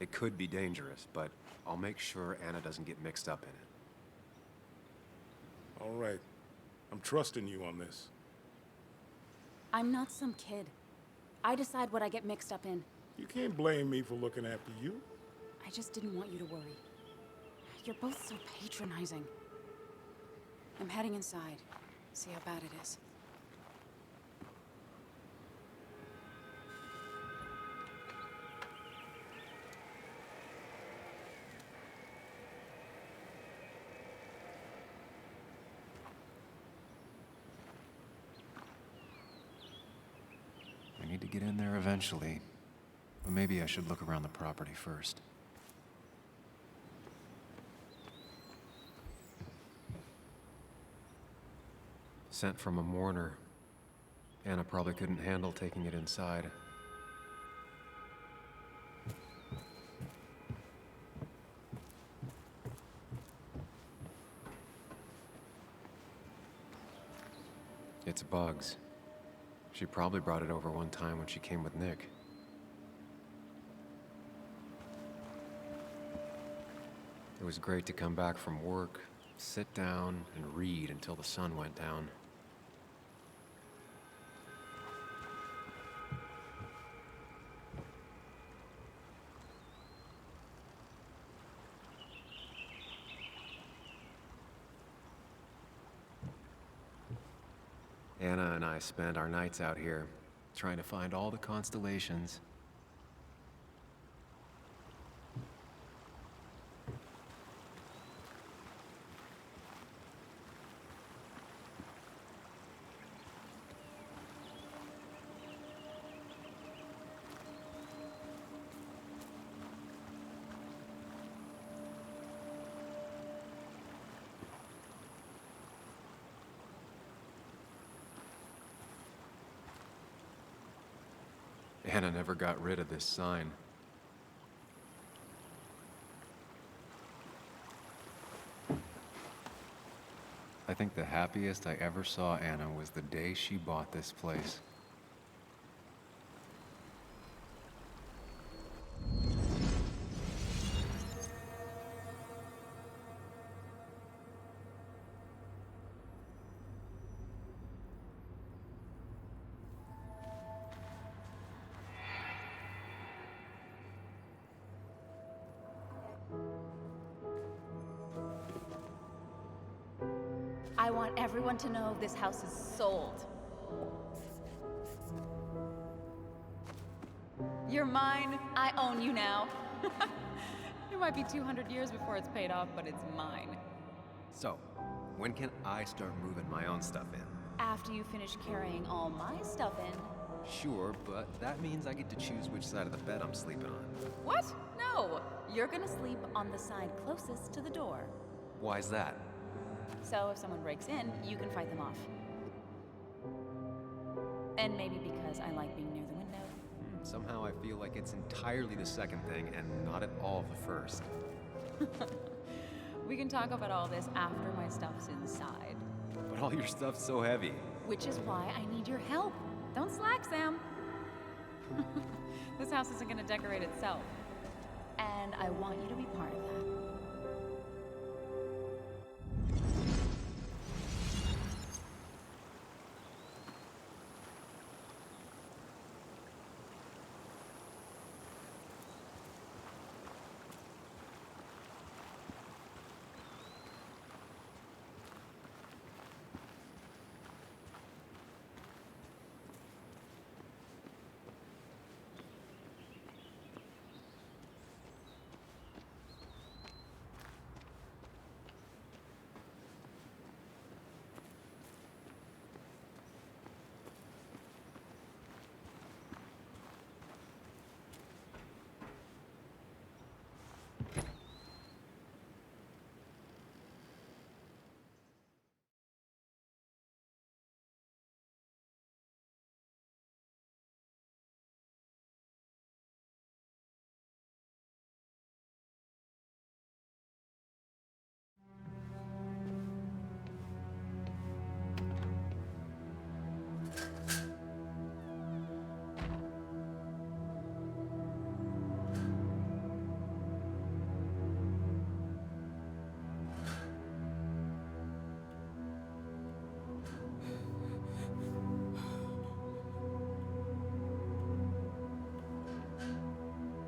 It could be dangerous, but I'll make sure Anna doesn't get mixed up in it. All right. I'm trusting you on this. I'm not some kid. I decide what I get mixed up in. You can't blame me for looking after you. I just didn't want you to worry. You're both so patronizing. I'm heading inside. See how bad it is. I need to get in there eventually, but maybe I should look around the property first. Sent from a mourner. Anna probably couldn't handle taking it inside. It's Bugs. She probably brought it over one time when she came with Nick. It was great to come back from work, sit down, and read until the sun went down. Anna and I spend our nights out here, trying to find all the constellations. Anna never got rid of this sign. I think the happiest I ever saw Anna was the day she bought this place. I want everyone to know this house is sold. You're mine. I own you now. It might be 200 years before it's paid off, but it's mine. So, when can I start moving my own stuff in? After you finish carrying all my stuff in. Sure, but that means I get to choose which side of the bed I'm sleeping on. What? No! You're gonna sleep on the side closest to the door. Why's that? So if someone breaks in, you can fight them off. And maybe because I like being near the window. Somehow I feel like it's entirely the second thing and not at all the first. We can talk about all this after my stuff's inside. But all your stuff's so heavy. Which is why I need your help. Don't slack, Sam. This house isn't gonna decorate itself. And I want you to be part of that.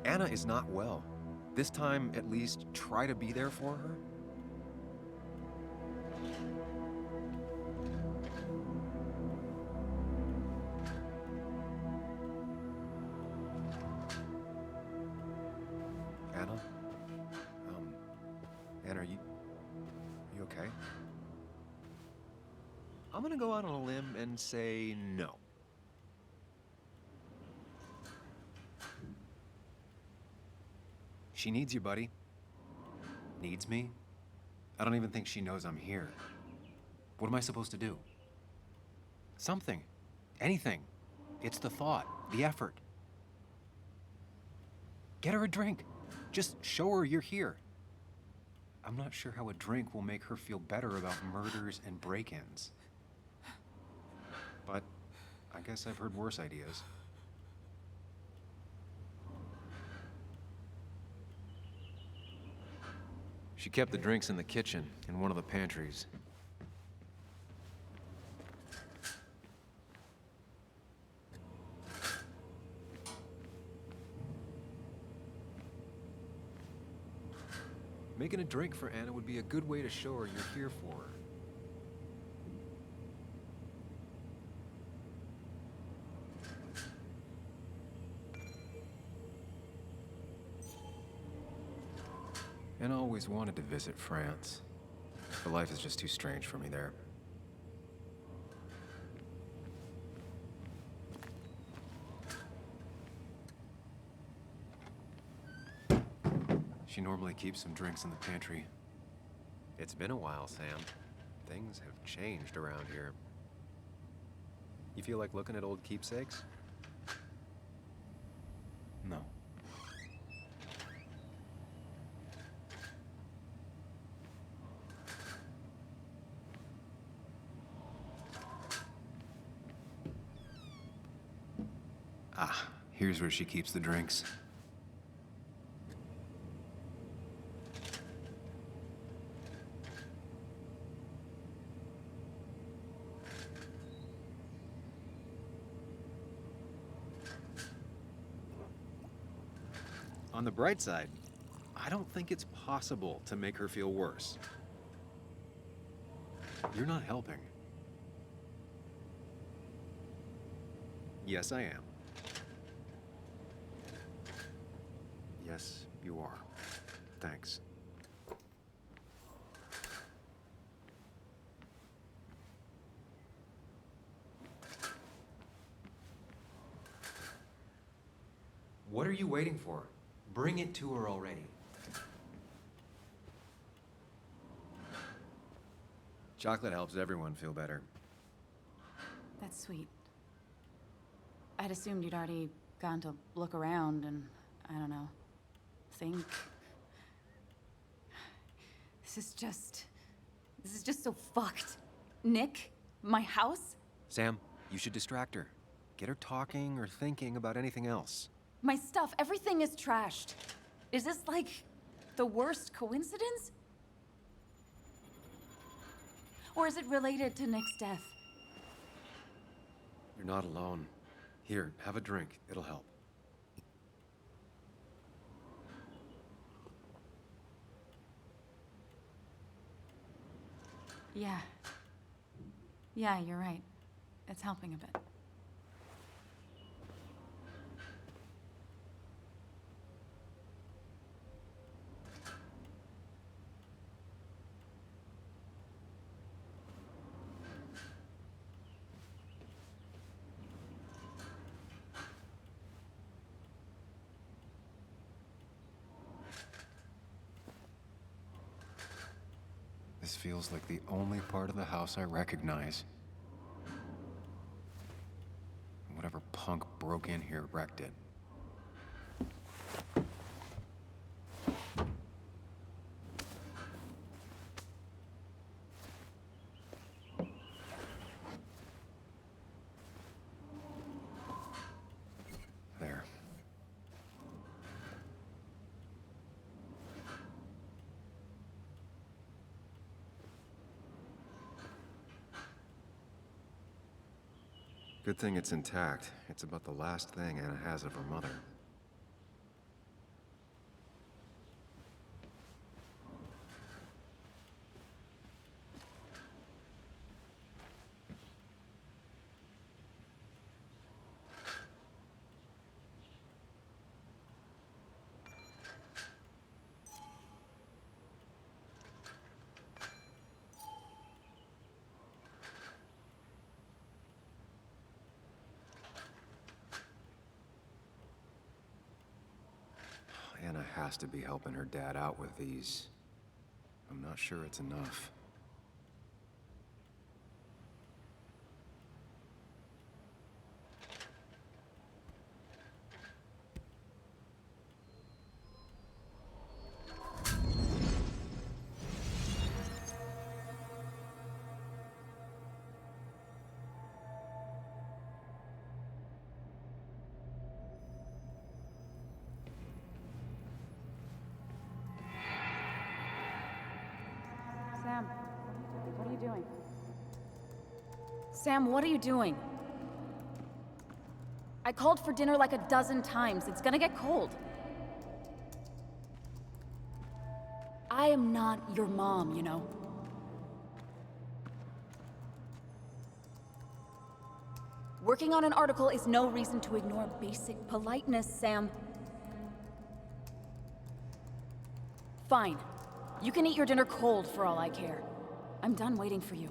Anna is not well. This time, at least, try to be there for her. Anna? Anna, are you okay? I'm gonna go out on a limb and say no. She needs you, buddy. Needs me? I don't even think she knows I'm here. What am I supposed to do? Something. Anything. It's the thought, the effort. Get her a drink. Just show her you're here. I'm not sure how a drink will make her feel better about murders and break-ins. But I guess I've heard worse ideas. She kept the drinks in the kitchen, in one of the pantries. Making a drink for Anna would be a good way to show her you're here for her. And I always wanted to visit France, but life is just too strange for me there. She normally keeps some drinks in the pantry. It's been a while, Sam. Things have changed around here. You feel like looking at old keepsakes? No. Ah, here's where she keeps the drinks. On the bright side, I don't think it's possible to make her feel worse. You're not helping. Yes, I am. Yes, you are. Thanks. What are you waiting for? Bring it to her already. Chocolate helps everyone feel better. That's sweet. I'd assumed you'd already gone to look around and, I don't know, think. This is just so fucked. Nick? My house? Sam, you should distract her. Get her talking or thinking about anything else. My stuff, everything is trashed. Is this like the worst coincidence? Or is it related to Nick's death? You're not alone. Here, have a drink. It'll help. Yeah. Yeah, you're right. It's helping a bit. This feels like the only part of the house I recognize. Whatever punk broke in here wrecked it. There. Good thing it's intact. It's about the last thing Anna has of her mother. Anna has to be helping her dad out with these. I'm not sure it's enough. Sam, what are you doing? Sam, what are you doing? I called for dinner like a dozen times. It's gonna get cold. I am not your mom, you know? Working on an article is no reason to ignore basic politeness, Sam. Fine. You can eat your dinner cold for all I care. I'm done waiting for you.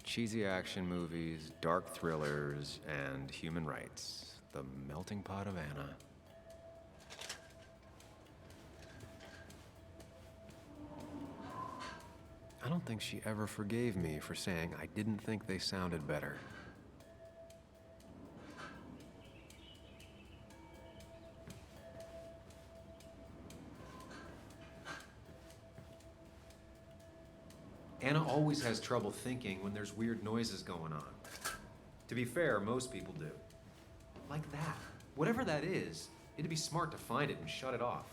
Cheesy action movies, dark thrillers, and human rights. The melting pot of Anna. I don't think she ever forgave me for saying I didn't think they sounded better. Anna always has trouble thinking when there's weird noises going on. To be fair, most people do. Like that. Whatever that is, it'd be smart to find it and shut it off.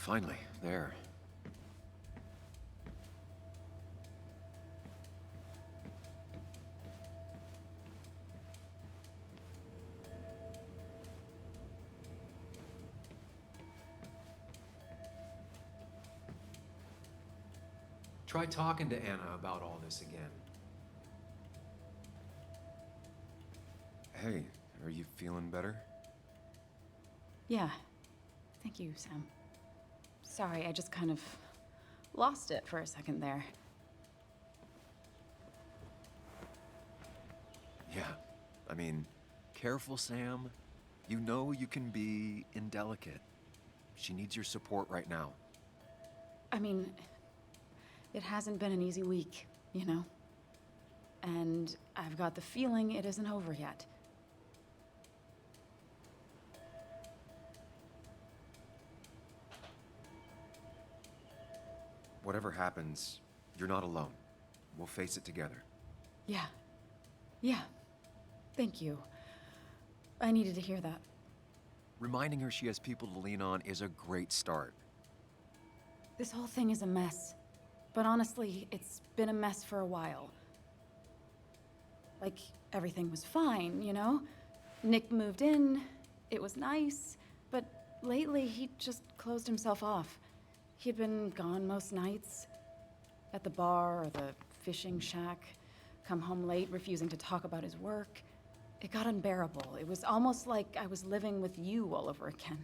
Finally, there. Try talking to Anna about all this again. Hey, are you feeling better? Yeah. Thank you, Sam. Sorry, I just kind of lost it for a second there. Yeah, I mean, careful, Sam. You know you can be indelicate. She needs your support right now. I mean, it hasn't been an easy week, you know? And I've got the feeling it isn't over yet. Whatever happens, you're not alone. We'll face it together. Yeah. Yeah. Thank you. I needed to hear that. Reminding her she has people to lean on is a great start. This whole thing is a mess. But honestly, it's been a mess for a while. Like, everything was fine, you know? Nick moved in, it was nice, but lately he just closed himself off. He'd been gone most nights. At the bar or the fishing shack, come home late, refusing to talk about his work. It got unbearable. It was almost like I was living with you all over again.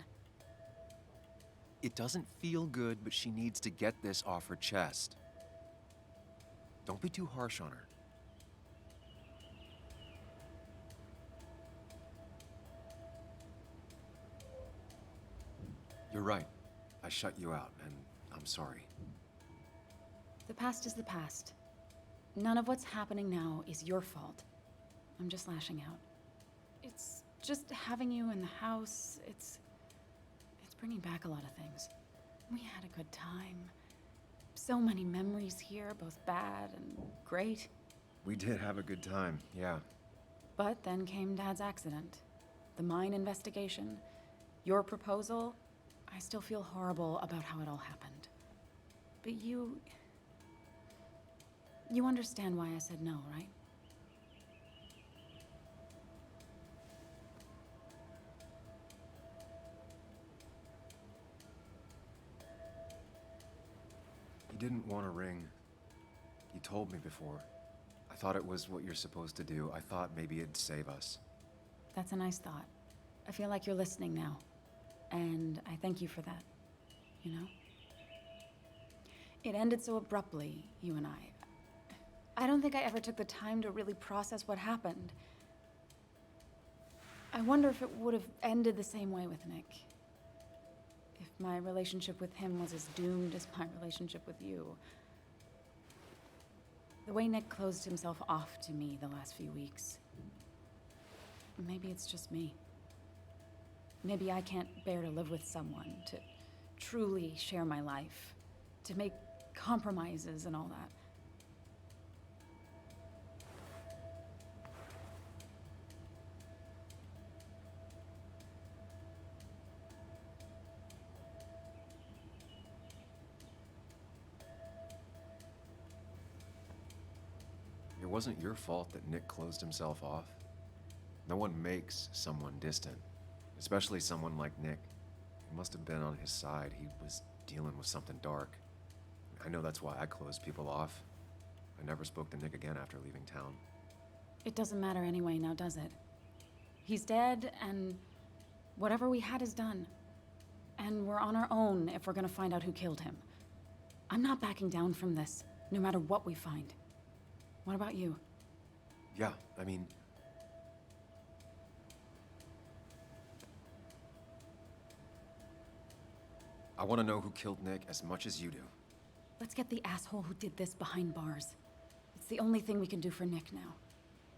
It doesn't feel good, but she needs to get this off her chest. Don't be too harsh on her. You're right. I shut you out, and I'm sorry. The past is the past. None of what's happening now is your fault. I'm just lashing out. It's just having you in the house. It's bringing back a lot of things. We had a good time. So many memories here, both bad and great. We did have a good time, yeah. But then came Dad's accident. The mine investigation. Your proposal. I still feel horrible about how it all happened. But you understand why I said no, right? You didn't want a ring. You told me before. I thought it was what you're supposed to do. I thought maybe it'd save us. That's a nice thought. I feel like you're listening now. And I thank you for that, you know? It ended so abruptly, you and I don't think I ever took the time to really process what happened. I wonder if it would have ended the same way with Nick. If my relationship with him was as doomed as my relationship with you. The way Nick closed himself off to me the last few weeks. Maybe it's just me. Maybe I can't bear to live with someone, to truly share my life, to make compromises and all that. It wasn't your fault that Nick closed himself off. No one makes someone distant, especially someone like Nick. He must have been on his side. He was dealing with something dark. I know that's why I closed people off. I never spoke to Nick again after leaving town. It doesn't matter anyway now, does it? He's dead, and whatever we had is done. And we're on our own if we're gonna find out who killed him. I'm not backing down from this, no matter what we find. What about you? Yeah, I mean... I want to know who killed Nick as much as you do. Let's get the asshole who did this behind bars. It's the only thing we can do for Nick now.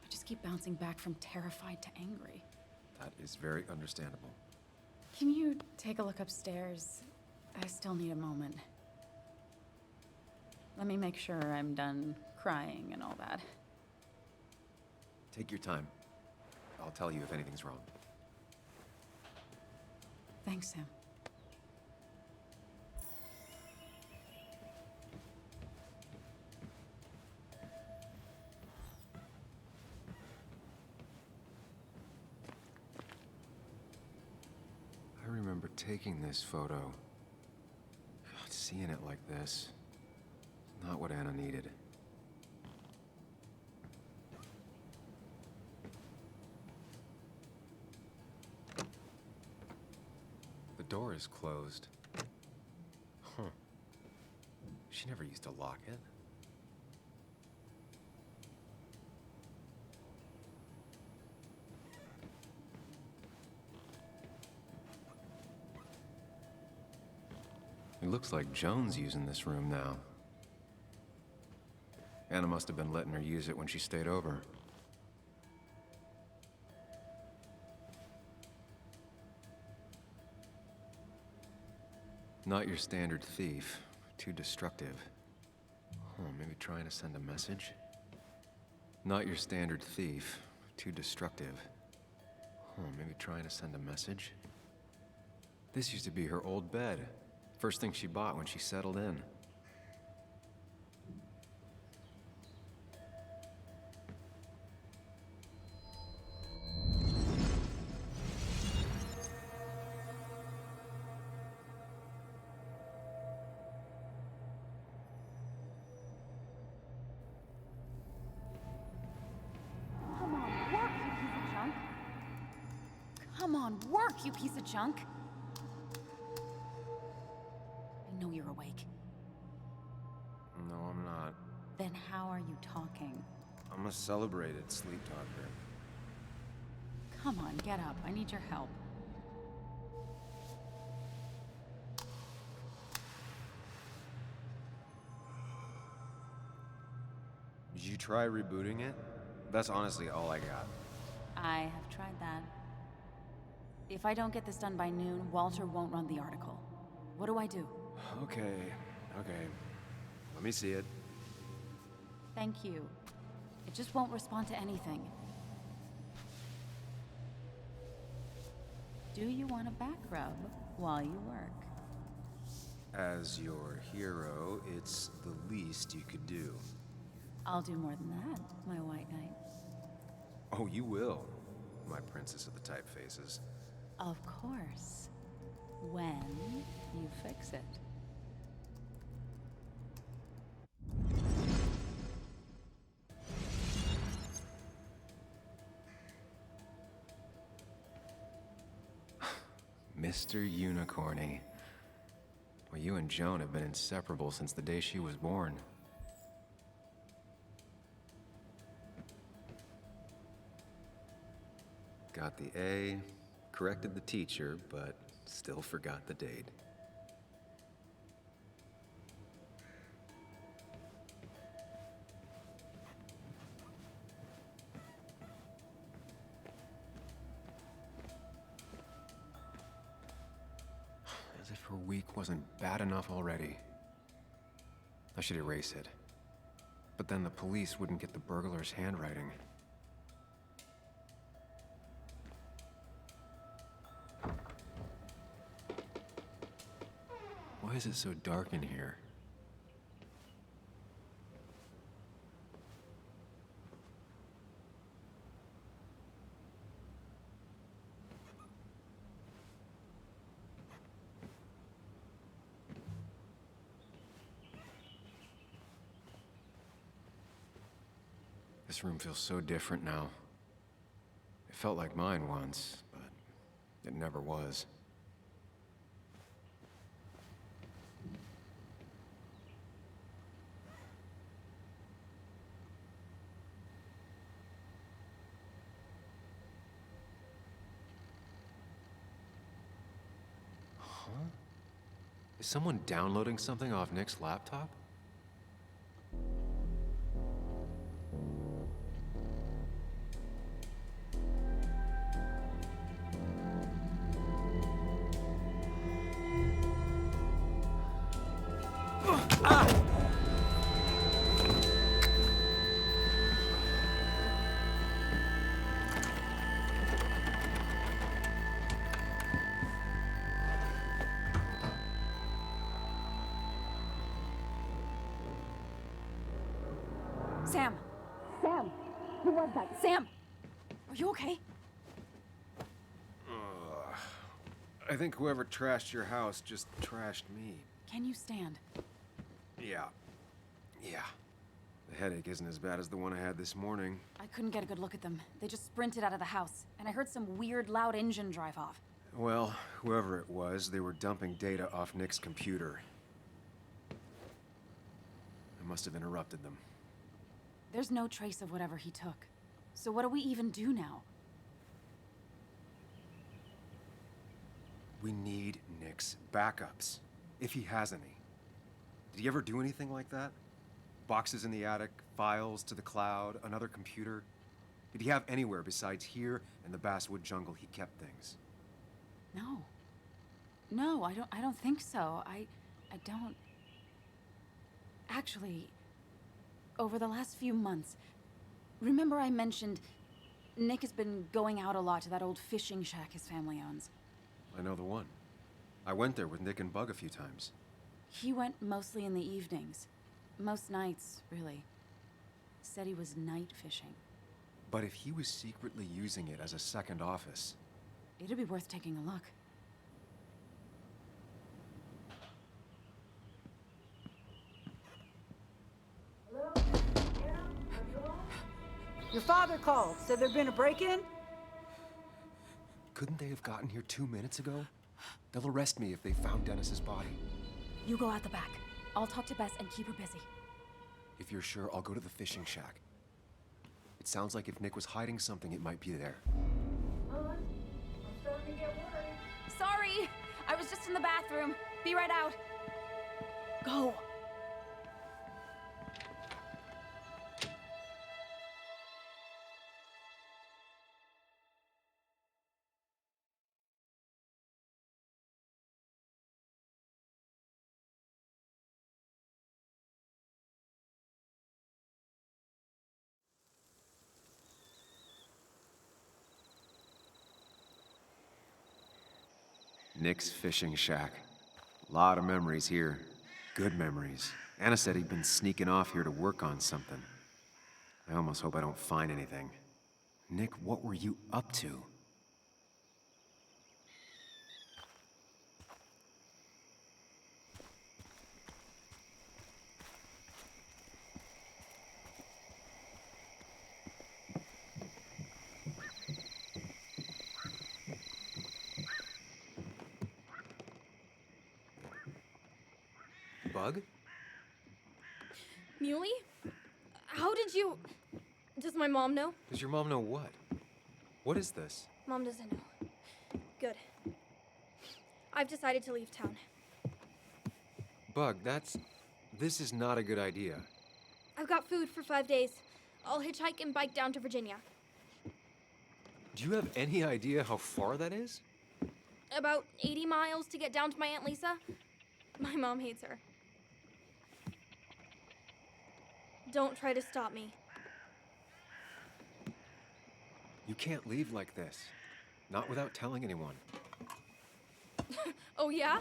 I just keep bouncing back from terrified to angry. That is very understandable. Can you take a look upstairs? I still need a moment. Let me make sure I'm done crying and all that. Take your time. I'll tell you if anything's wrong. Thanks, Sam. taking this photo. God, seeing it like this. Not what Anna needed. The door is closed. Huh. She never used to lock it. It looks like Joan's using this room now. Anna must have been letting her use it when she stayed over. Not your standard thief. Too destructive. Oh, maybe trying to send a message? Not your standard thief. Too destructive. Oh, maybe trying to send a message? This used to be her old bed. First thing she bought when she settled in. Come on, work, you piece of junk! I know you're awake. No, I'm not. Then how are you talking? I'm a celebrated sleep talker. Come on, get up. I need your help. Did you try rebooting it? That's honestly all I got. I have tried that. If I don't get this done by noon, Walter won't run the article. What do I do? Okay. Let me see it. Thank you. It just won't respond to anything. Do you want a back rub while you work? As your hero, it's the least you could do. I'll do more than that, my white knight. Oh, you will, my princess of the typefaces. Of course. When you fix it. Mr. Unicorny. Well, you and Joan have been inseparable since the day she was born. Got the A, corrected the teacher, but still forgot the date. As if her week wasn't bad enough already. I should erase it. But then the police wouldn't get the burglar's handwriting. Why is it so dark in here? This room feels so different now. It felt like mine once, but it never was. Huh? Is someone downloading something off Nick's laptop? Sam! Sam! Who was that? Sam! Are you okay? I think whoever trashed your house just trashed me. Can you stand? Yeah. The headache isn't as bad as the one I had this morning. I couldn't get a good look at them. They just sprinted out of the house, and I heard some weird, loud engine drive off. Well, whoever it was, they were dumping data off Nick's computer. I must have interrupted them. There's no trace of whatever he took. So what do we even do now? We need Nick's backups, if he has any. Did he ever do anything like that? Boxes in the attic, files to the cloud, another computer? Did he have anywhere besides here and the Basswood jungle he kept things? No. No, I don't think so. I don't... Actually, over the last few months, remember I mentioned Nick has been going out a lot to that old fishing shack his family owns? I know the one. I went there with Nick and Bug a few times. He went mostly in the evenings. Most nights, really. Said he was night fishing. But if he was secretly using it as a second office... It'd be worth taking a look. Your father called. Said there'd been a break-in? Couldn't they have gotten here 2 minutes ago? They'll arrest me if they found Dennis's body. You go out the back. I'll talk to Bess and keep her busy. If you're sure, I'll go to the fishing shack. It sounds like if Nick was hiding something, it might be there. I'm starting to get worried. Sorry! I was just in the bathroom. Be right out. Go. Nick's fishing shack. Lot of memories here. Good memories. Anna said he'd been sneaking off here to work on something. I almost hope I don't find anything. Nick, what were you up to? Bug? Muley? How did you... Does my mom know? Does your mom know what? What is this? Mom doesn't know. Good. I've decided to leave town. Bug, this is not a good idea. I've got food for 5 days. I'll hitchhike and bike down to Virginia. Do you have any idea how far that is? About 80 miles to get down to my Aunt Lisa. My mom hates her. Don't try to stop me. You can't leave like this. Not without telling anyone. Oh, yeah?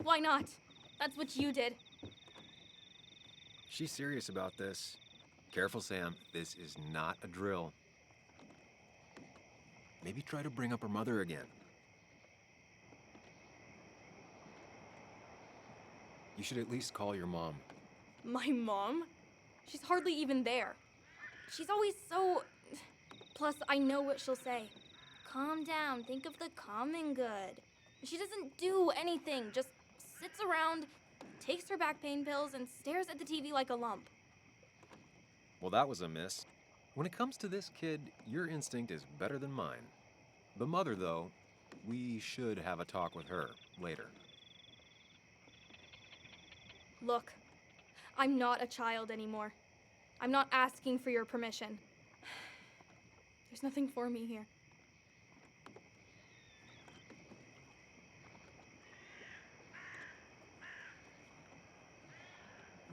Why not? That's what you did. She's serious about this. Careful, Sam. This is not a drill. Maybe try to bring up her mother again. You should at least call your mom. My mom? She's hardly even there. She's always so... Plus, I know what she'll say. Calm down. Think of the common good. She doesn't do anything. Just sits around, takes her back pain pills, and stares at the TV like a lump. Well, that was a miss. When it comes to this kid, your instinct is better than mine. The mother, though, we should have a talk with her later. Look, I'm not a child anymore. I'm not asking for your permission. There's nothing for me here.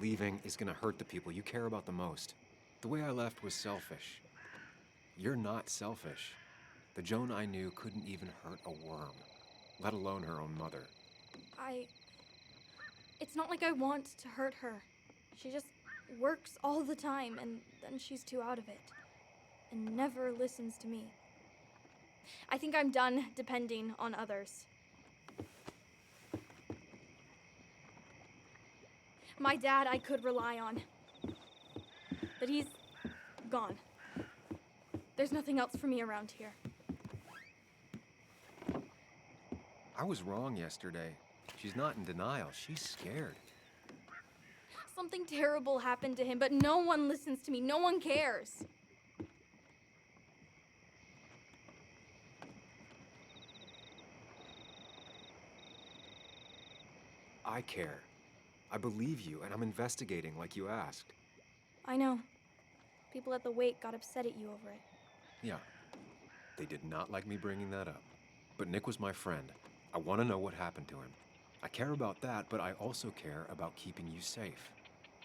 Leaving is gonna hurt the people you care about the most. The way I left was selfish. You're not selfish. The Joan I knew couldn't even hurt a worm, let alone her own mother. It's not like I want to hurt her. She just works all the time, and then she's too out of it. And never listens to me. I think I'm done depending on others. My dad I could rely on. But he's gone. There's nothing else for me around here. I was wrong yesterday. She's not in denial. She's scared. Something terrible happened to him, but no one listens to me. No one cares. I care. I believe you, and I'm investigating like you asked. I know. People at the wake got upset at you over it. Yeah. They did not like me bringing that up. But Nick was my friend. I want to know what happened to him. I care about that, but I also care about keeping you safe.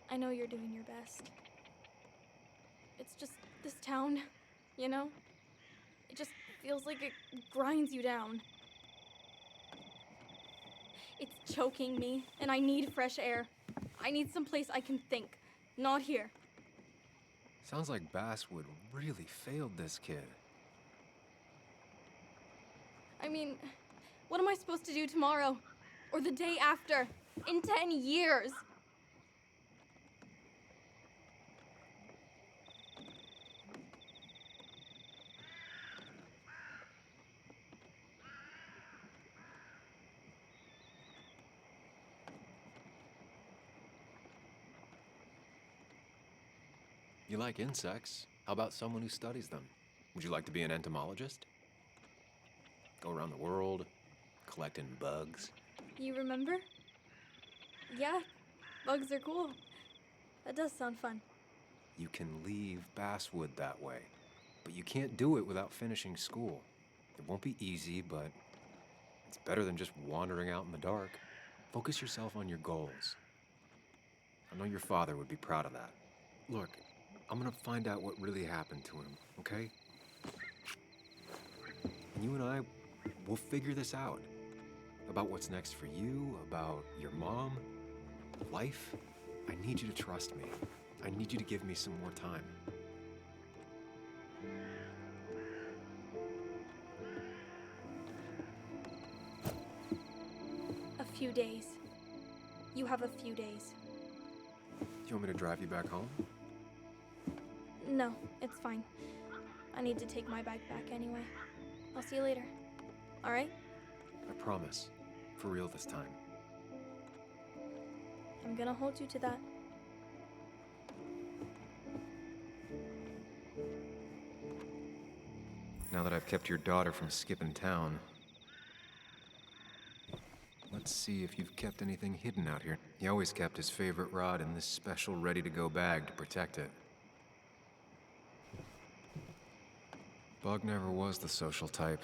I know you're doing your best. It's just this town, you know? It just feels like it grinds you down. It's choking me, and I need fresh air. I need someplace I can think, not here. Sounds like Basswood really failed this kid. I mean, what am I supposed to do tomorrow? Or the day after? In 10 years? You like insects? How about someone who studies them? Would you like to be an entomologist? Go around the world, collecting bugs? You remember? Yeah, bugs are cool. That does sound fun. You can leave Basswood that way, but you can't do it without finishing school. It won't be easy, but it's better than just wandering out in the dark. Focus yourself on your goals. I know your father would be proud of that. Look, I'm gonna find out what really happened to him, okay? And you and I, we'll figure this out. About what's next for you, about your mom, life. I need you to trust me. I need you to give me some more time. A few days. You have a few days. Do you want me to drive you back home? No, it's fine. I need to take my bag back anyway. I'll see you later. All right? I promise. For real this time. I'm gonna hold you to that. Now that I've kept your daughter from skipping town, let's see if you've kept anything hidden out here. He always kept his favorite rod in this special ready-to-go bag to protect it. Bug never was the social type.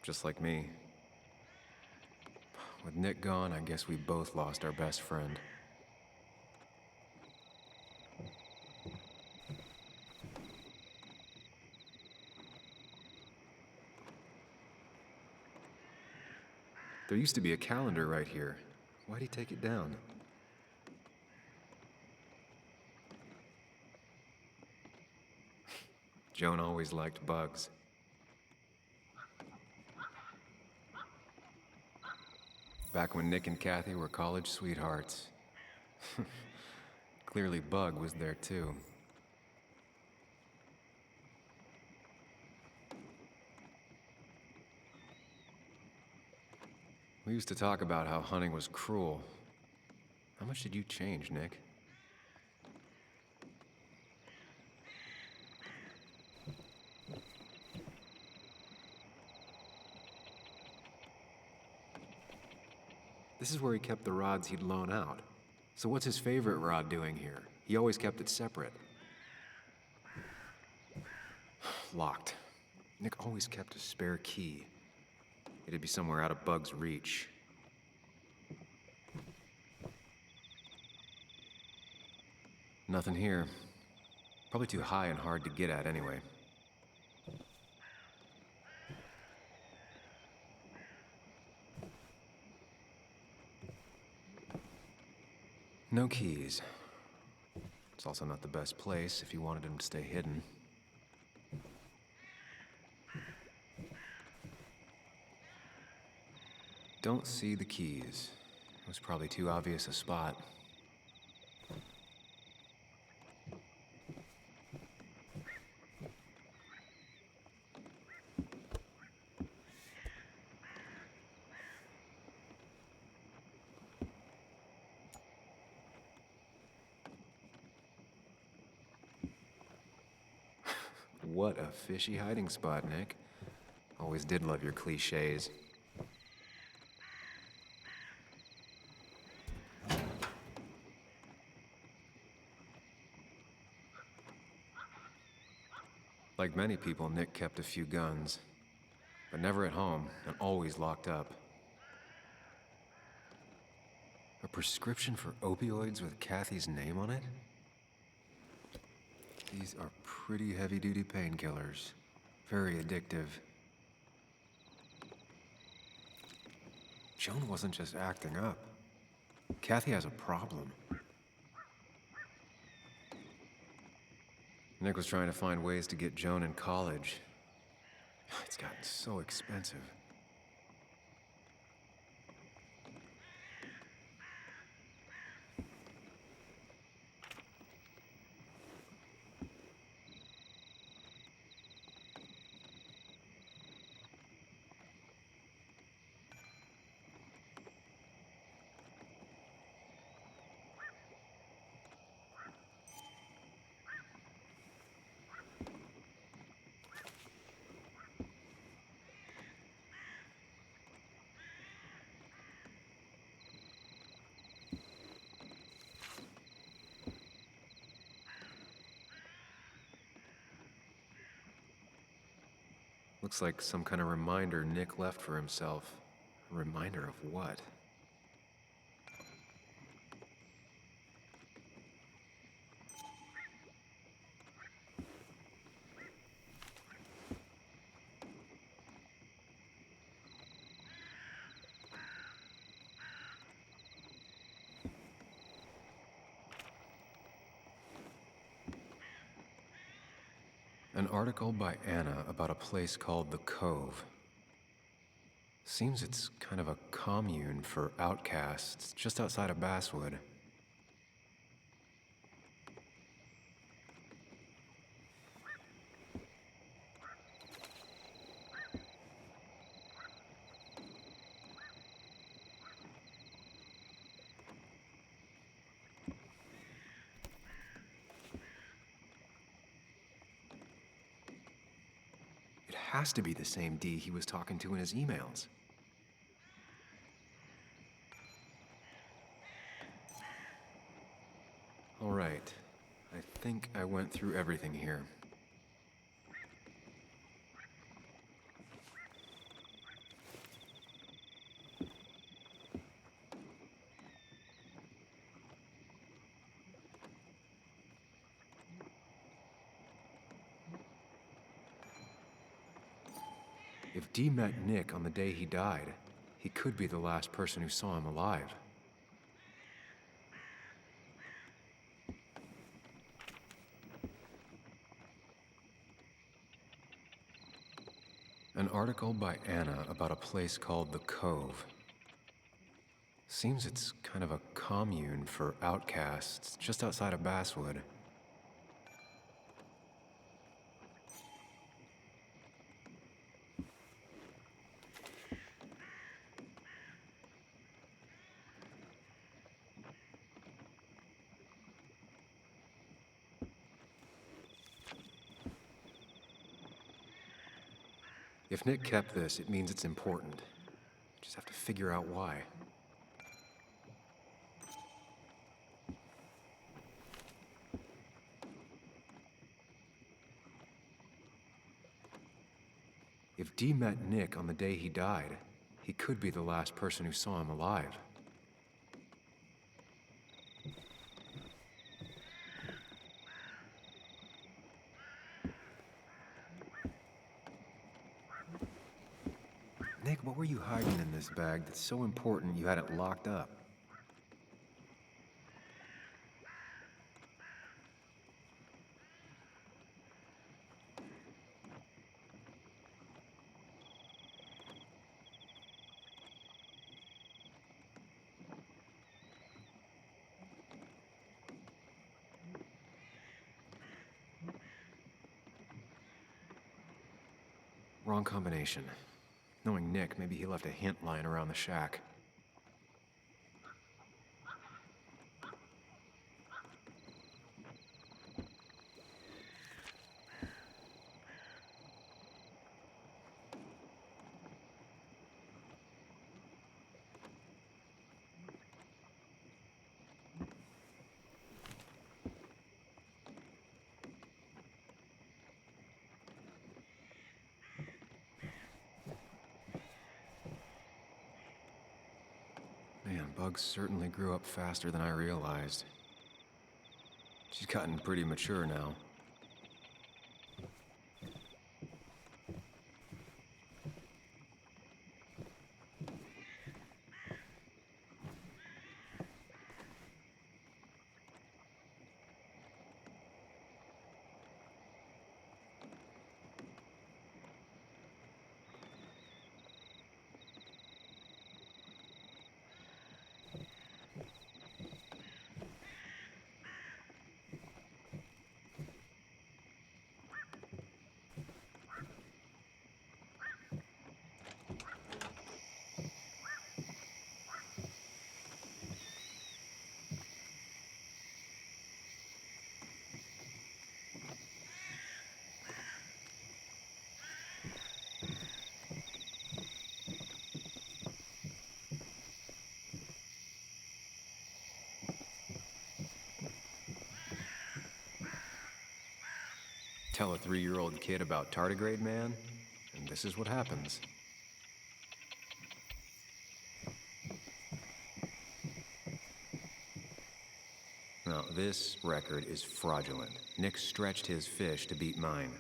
Just like me. With Nick gone, I guess we both lost our best friend. There used to be a calendar right here. Why'd he take it down? Joan always liked bugs. Back when Nick and Kathy were college sweethearts. Clearly Bug was there too. We used to talk about how hunting was cruel. How much did you change, Nick? This is where he kept the rods he'd loan out. So what's his favorite rod doing here? He always kept it separate. Locked. Nick always kept a spare key. It'd be somewhere out of Bug's reach. Nothing here. Probably too high and hard to get at anyway. No keys. It's also not the best place if you wanted him to stay hidden. don't see the keys. It was probably too obvious a spot. What a fishy hiding spot, Nick. Always did love your cliches. Like many people, Nick kept a few guns, but never at home and always locked up. A prescription for opioids with Kathy's name on it? These are pretty heavy-duty painkillers. Very addictive. Joan wasn't just acting up. Kathy has a problem. Nick was trying to find ways to get Joan in college. It's gotten so expensive. Looks like some kind of reminder Nick left for himself. A reminder of what? An article by Anna about a place called the Cove. Seems it's kind of a commune for outcasts just outside of Basswood. Has to be the same D he was talking to in his emails. All right. I think I went through everything here. If Dee met Nick on the day he died, he could be the last person who saw him alive. An article by Anna about a place called the Cove. Seems it's kind of a commune for outcasts just outside of Basswood. If Nick kept this, it means it's important. Just have to figure out why. If Dee met Nick on the day he died, he could be the last person who saw him alive. Nick, what were you hiding in this bag that's so important you had it locked up? Wrong combination. Knowing Nick, maybe he left a hint lying around the shack. Man, Bugs certainly grew up faster than I realized. She's gotten pretty mature now. Tell a 3-year-old kid about tardigrade man, and this is what happens. Now, this record is fraudulent. Nick stretched his fish to beat mine.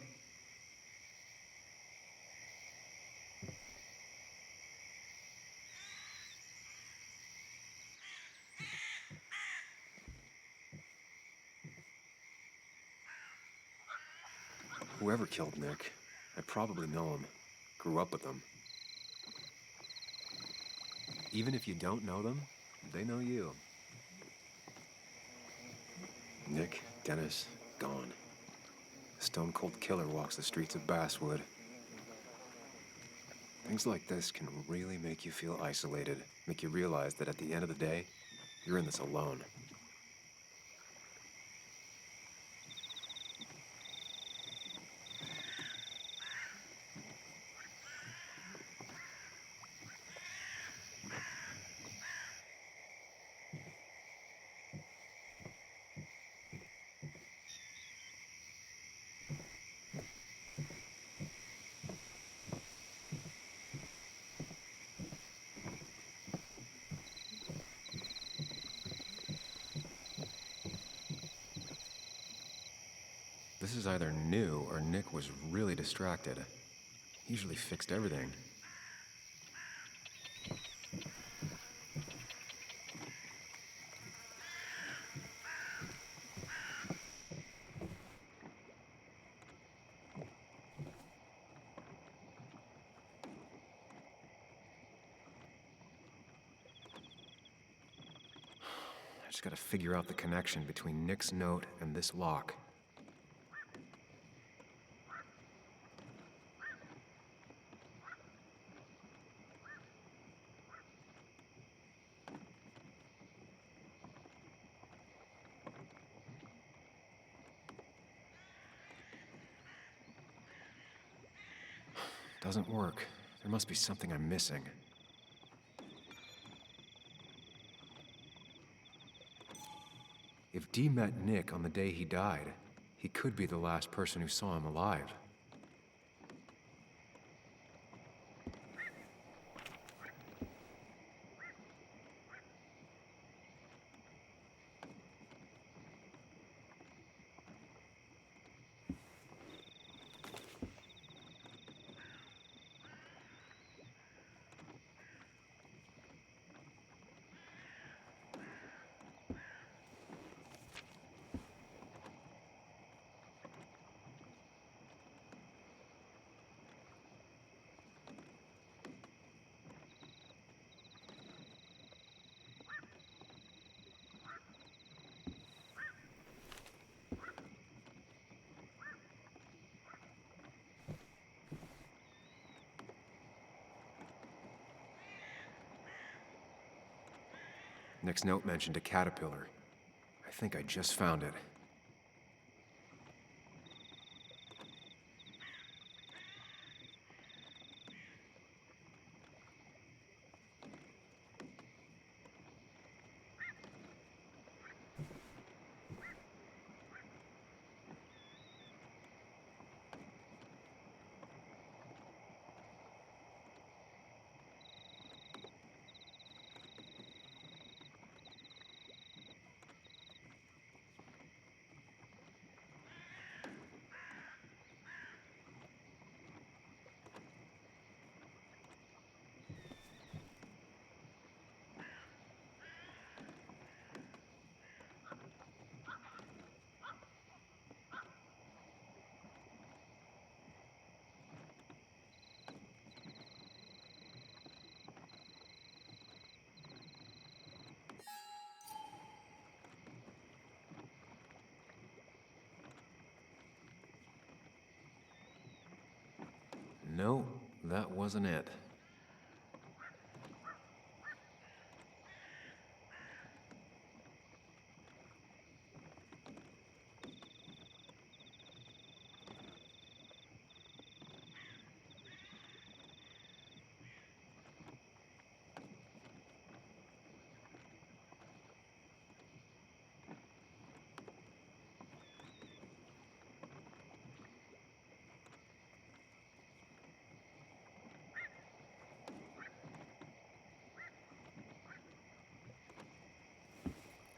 Whoever killed Nick, I probably know him. Grew up with them. Even if you don't know them, they know you. Nick, Dennis, gone. A stone-cold killer walks the streets of Basswood. Things like this can really make you feel isolated, make you realize that at the end of the day, you're in this alone. This is either new or Nick was really distracted. He usually fixed everything. I just gotta figure out the connection between Nick's note and this lock. Doesn't work. There must be something I'm missing. If Dee met Nick on the day he died, he could be the last person who saw him alive. Nick's note mentioned a caterpillar. I think I just found it. No, that wasn't it.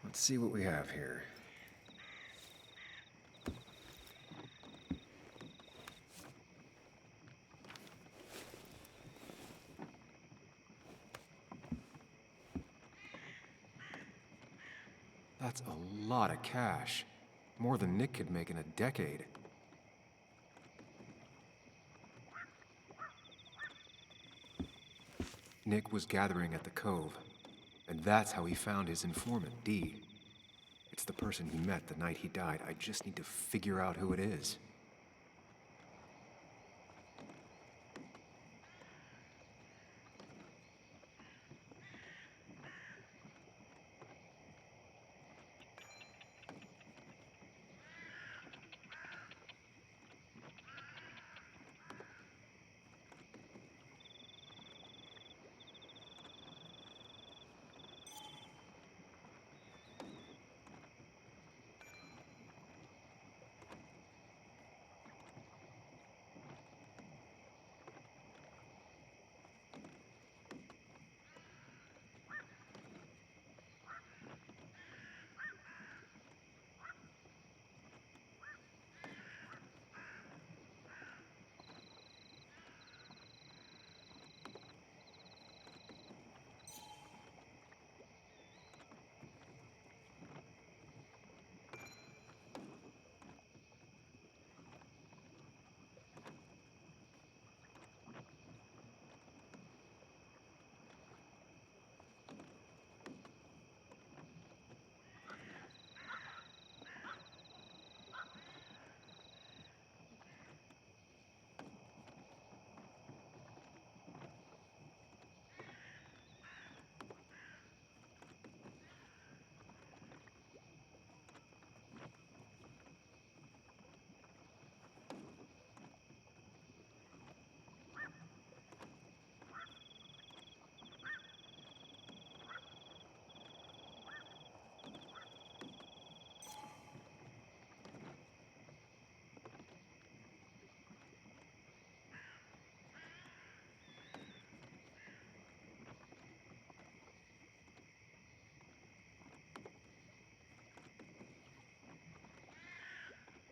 Let's see what we have here. That's a lot of cash. More than Nick could make in a decade. Nick was gathering at the Cove, and that's how he found his informant, Dee. It's the person he met the night he died. I just need to figure out who it is.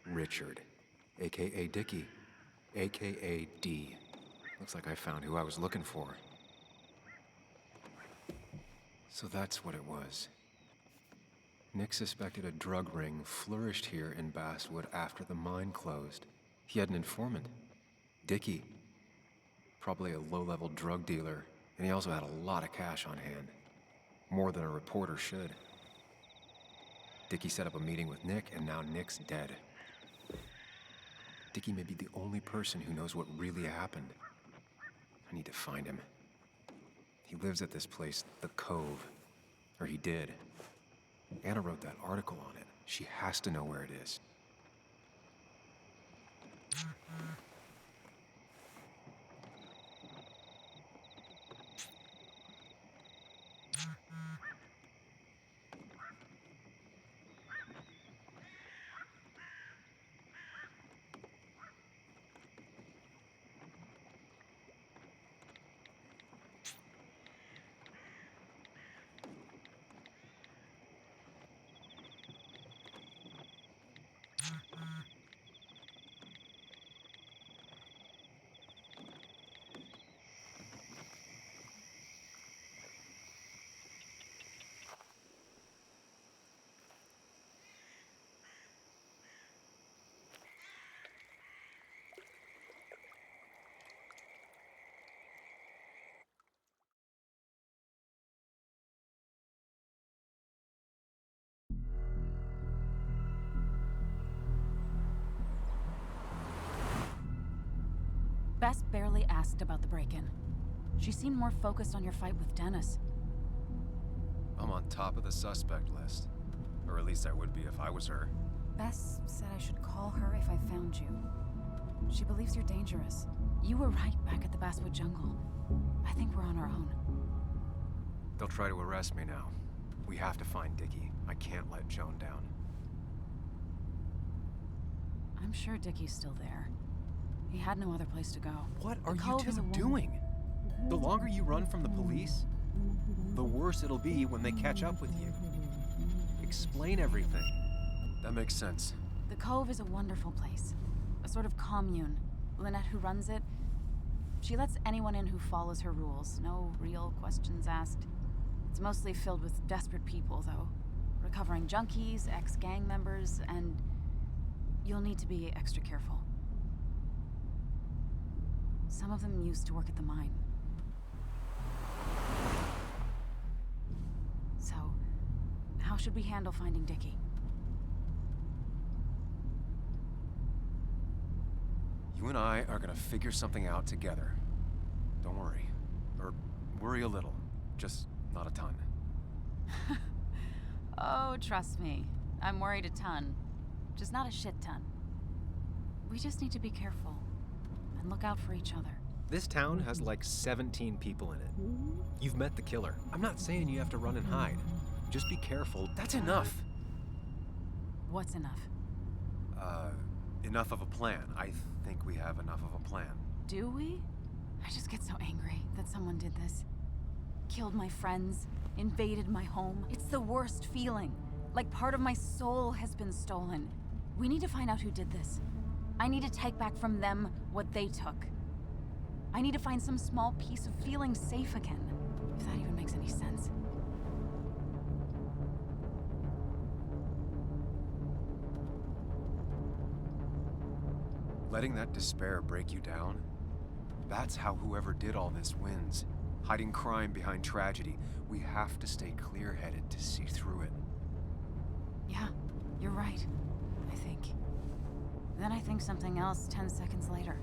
Richard, aka Dickie, aka D. Looks like I found who I was looking for. So that's what it was. Nick suspected a drug ring flourished here in Basswood after the mine closed. He had an informant, Dickie. Probably a low-level drug dealer, and he also had a lot of cash on hand. More than a reporter should. Dickie set up a meeting with Nick, and now Nick's dead. Dickie may be the only person who knows what really happened. I need to find him. He lives at this place, the Cove. Or he did. Anna wrote that article on it. She has to know where it is. Bess barely asked about the break-in. She seemed more focused on your fight with Dennis. I'm on top of the suspect list. Or at least I would be if I was her. Bess said I should call her if I found you. She believes you're dangerous. You were right back at the Basswood jungle. I think we're on our own. They'll try to arrest me now. We have to find Dickie. I can't let Joan down. I'm sure Dickie's still there. He had no other place to go. What are you two doing? The longer you run from the police, the worse it'll be when they catch up with you. Explain everything. That makes sense. The Cove is a wonderful place. A sort of commune. Lynette, who runs it, she lets anyone in who follows her rules. No real questions asked. It's mostly filled with desperate people, though. Recovering junkies, ex-gang members, and you'll need to be extra careful. Some of them used to work at the mine. So, how should we handle finding Dickie? You and I are gonna figure something out together. Don't worry. Or worry a little. Just not a ton. Oh, trust me. I'm worried a ton. Just not a shit ton. We just need to be careful. And look out for each other. This town has like 17 people in it. You've met the killer. I'm not saying you have to run and hide. Just be careful. That's enough. What's enough? Enough of a plan. I think we have enough of a plan. Do we? I just get so angry that someone did this. Killed my friends, invaded my home. It's the worst feeling. Like part of my soul has been stolen. We need to find out who did this. I need to take back from them what they took. I need to find some small piece of feeling safe again, if that even makes any sense. Letting that despair break you down? That's how whoever did all this wins. Hiding crime behind tragedy. We have to stay clear-headed to see through it. Yeah, you're right, I think. Then I think something else 10 seconds later.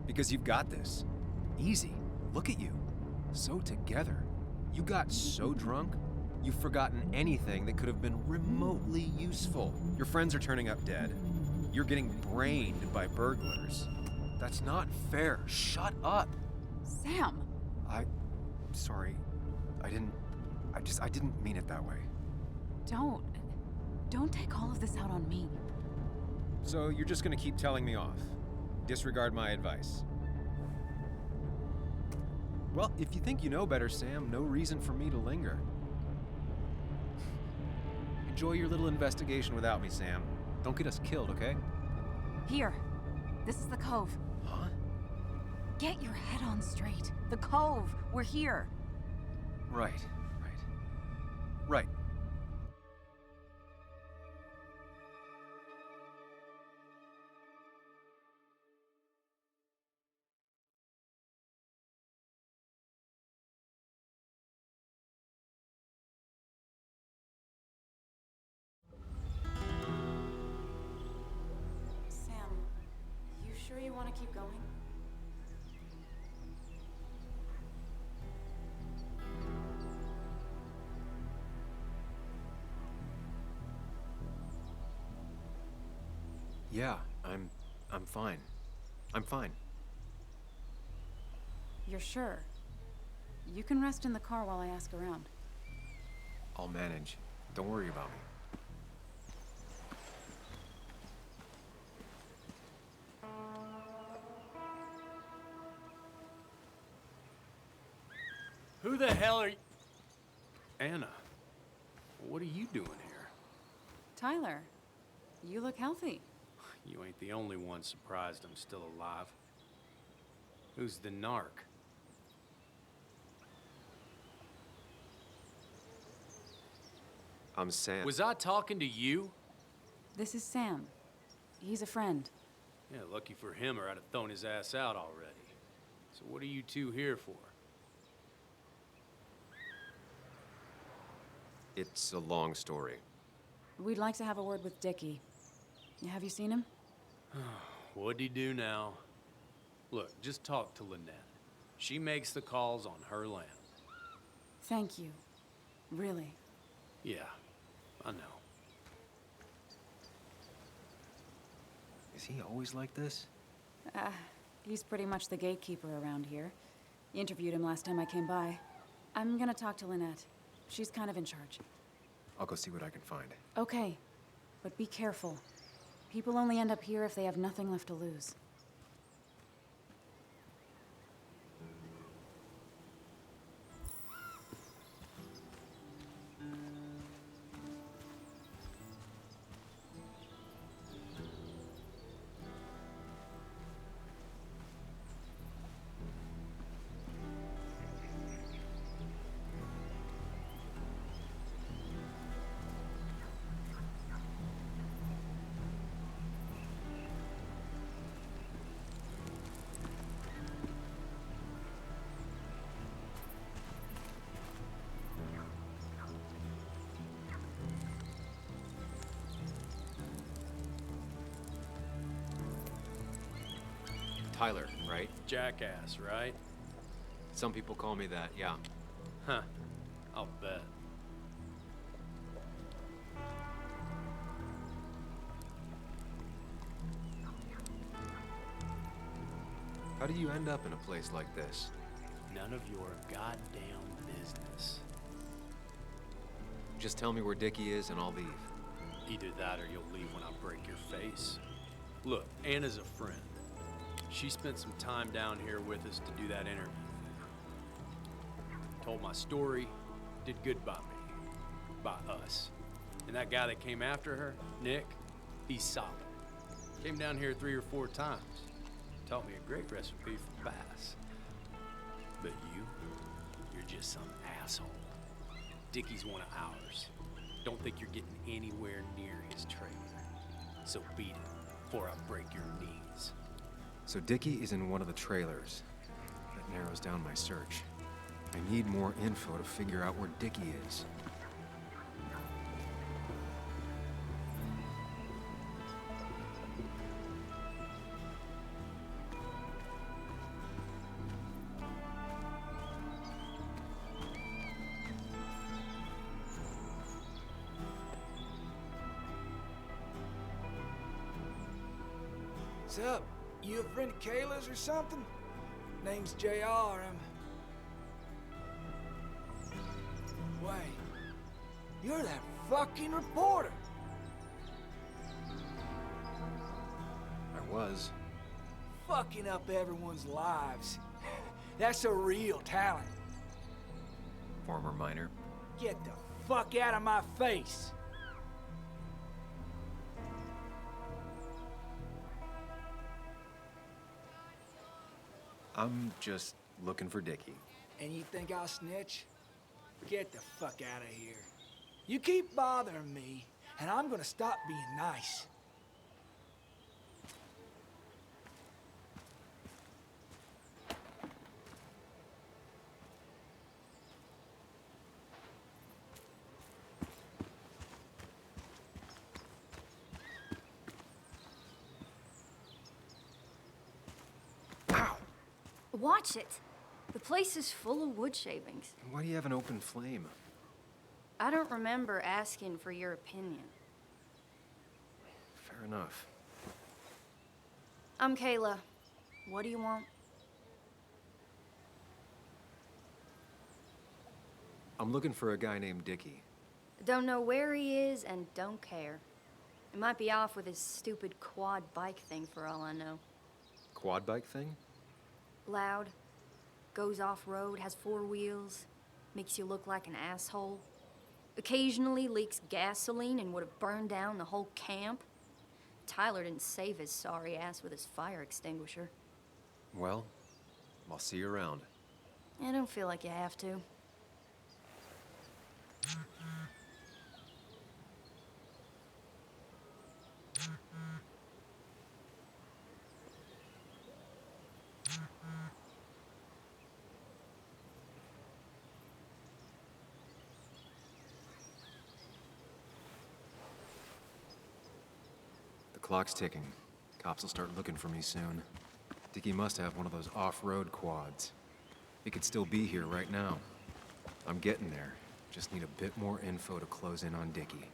Because you've got this. Easy. Look at you. So together. You got so drunk, you've forgotten anything that could have been remotely useful. Your friends are turning up dead. You're getting brained by burglars. That's not fair. Shut up. Sam! Sorry. I didn't mean it that way. Don't take all of this out on me. So you're just gonna keep telling me off? Disregard my advice? Well, if you think you know better, Sam, no reason for me to linger. Enjoy your little investigation without me, Sam. Don't get us killed, okay? Here. This is the Cove. Huh? Get your head on straight. The Cove. We're here. Right. Right. Sam, you sure you want to keep going? Yeah, I'm fine. I'm fine. You're sure? You can rest in the car while I ask around. I'll manage. Don't worry about me. Who the hell are you? Anna, what are you doing here? Tyler, you look healthy. You ain't the only one surprised I'm still alive. Who's the narc? I'm Sam. Was I talking to you? This is Sam. He's a friend. Yeah, lucky for him, or I'd have thrown his ass out already. So what are you two here for? It's a long story. We'd like to have a word with Dickie. Have you seen him? What'd he do now? Look, just talk to Lynette. She makes the calls on her land. Thank you. Really. Yeah, I know. Is he always like this? He's pretty much the gatekeeper around here. Interviewed him last time I came by. I'm gonna talk to Lynette. She's kind of in charge. I'll go see what I can find. Okay, but be careful. People only end up here if they have nothing left to lose. Tyler, right? Jackass, right? Some people call me that, yeah. Huh. I'll bet. How do you end up in a place like this? None of your goddamn business. Just tell me where Dickie is and I'll leave. Either that or you'll leave when I break your face. Look, Anna's a friend. She spent some time down here with us to do that interview. Told my story, did good by me, by us. And that guy that came after her, Nick, he's solid. Came down here 3 or 4 times. Taught me a great recipe for bass. But you're just some asshole. Dickie's one of ours. Don't think you're getting anywhere near his trailer. So beat it before I break your knees. So Dickie is in one of the trailers. That narrows down my search. I need more info to figure out where Dickie is. What's up? You a friend of Kayla's or something? Name's JR. Wait. You're that fucking reporter. I was. Fucking up everyone's lives. That's a real talent. Former miner. Get the fuck out of my face. I'm just looking for Dickie. And you think I'll snitch? Get the fuck out of here. You keep bothering me, and I'm gonna stop being nice. Watch it. The place is full of wood shavings. Why do you have an open flame? I don't remember asking for your opinion. Fair enough. I'm Kayla. What do you want? I'm looking for a guy named Dickie. Don't know where he is and don't care. He might be off with his stupid quad bike thing for all I know. Quad bike thing? Loud, goes off-road, has 4 wheels, makes you look like an asshole. Occasionally leaks gasoline and would have burned down the whole camp. Tyler didn't save his sorry ass with his fire extinguisher. Well, I'll see you around. I don't feel like you have to. The clock's ticking. Cops will start looking for me soon. Dickie must have one of those off-road quads. He could still be here right now. I'm getting there. Just need a bit more info to close in on Dickie.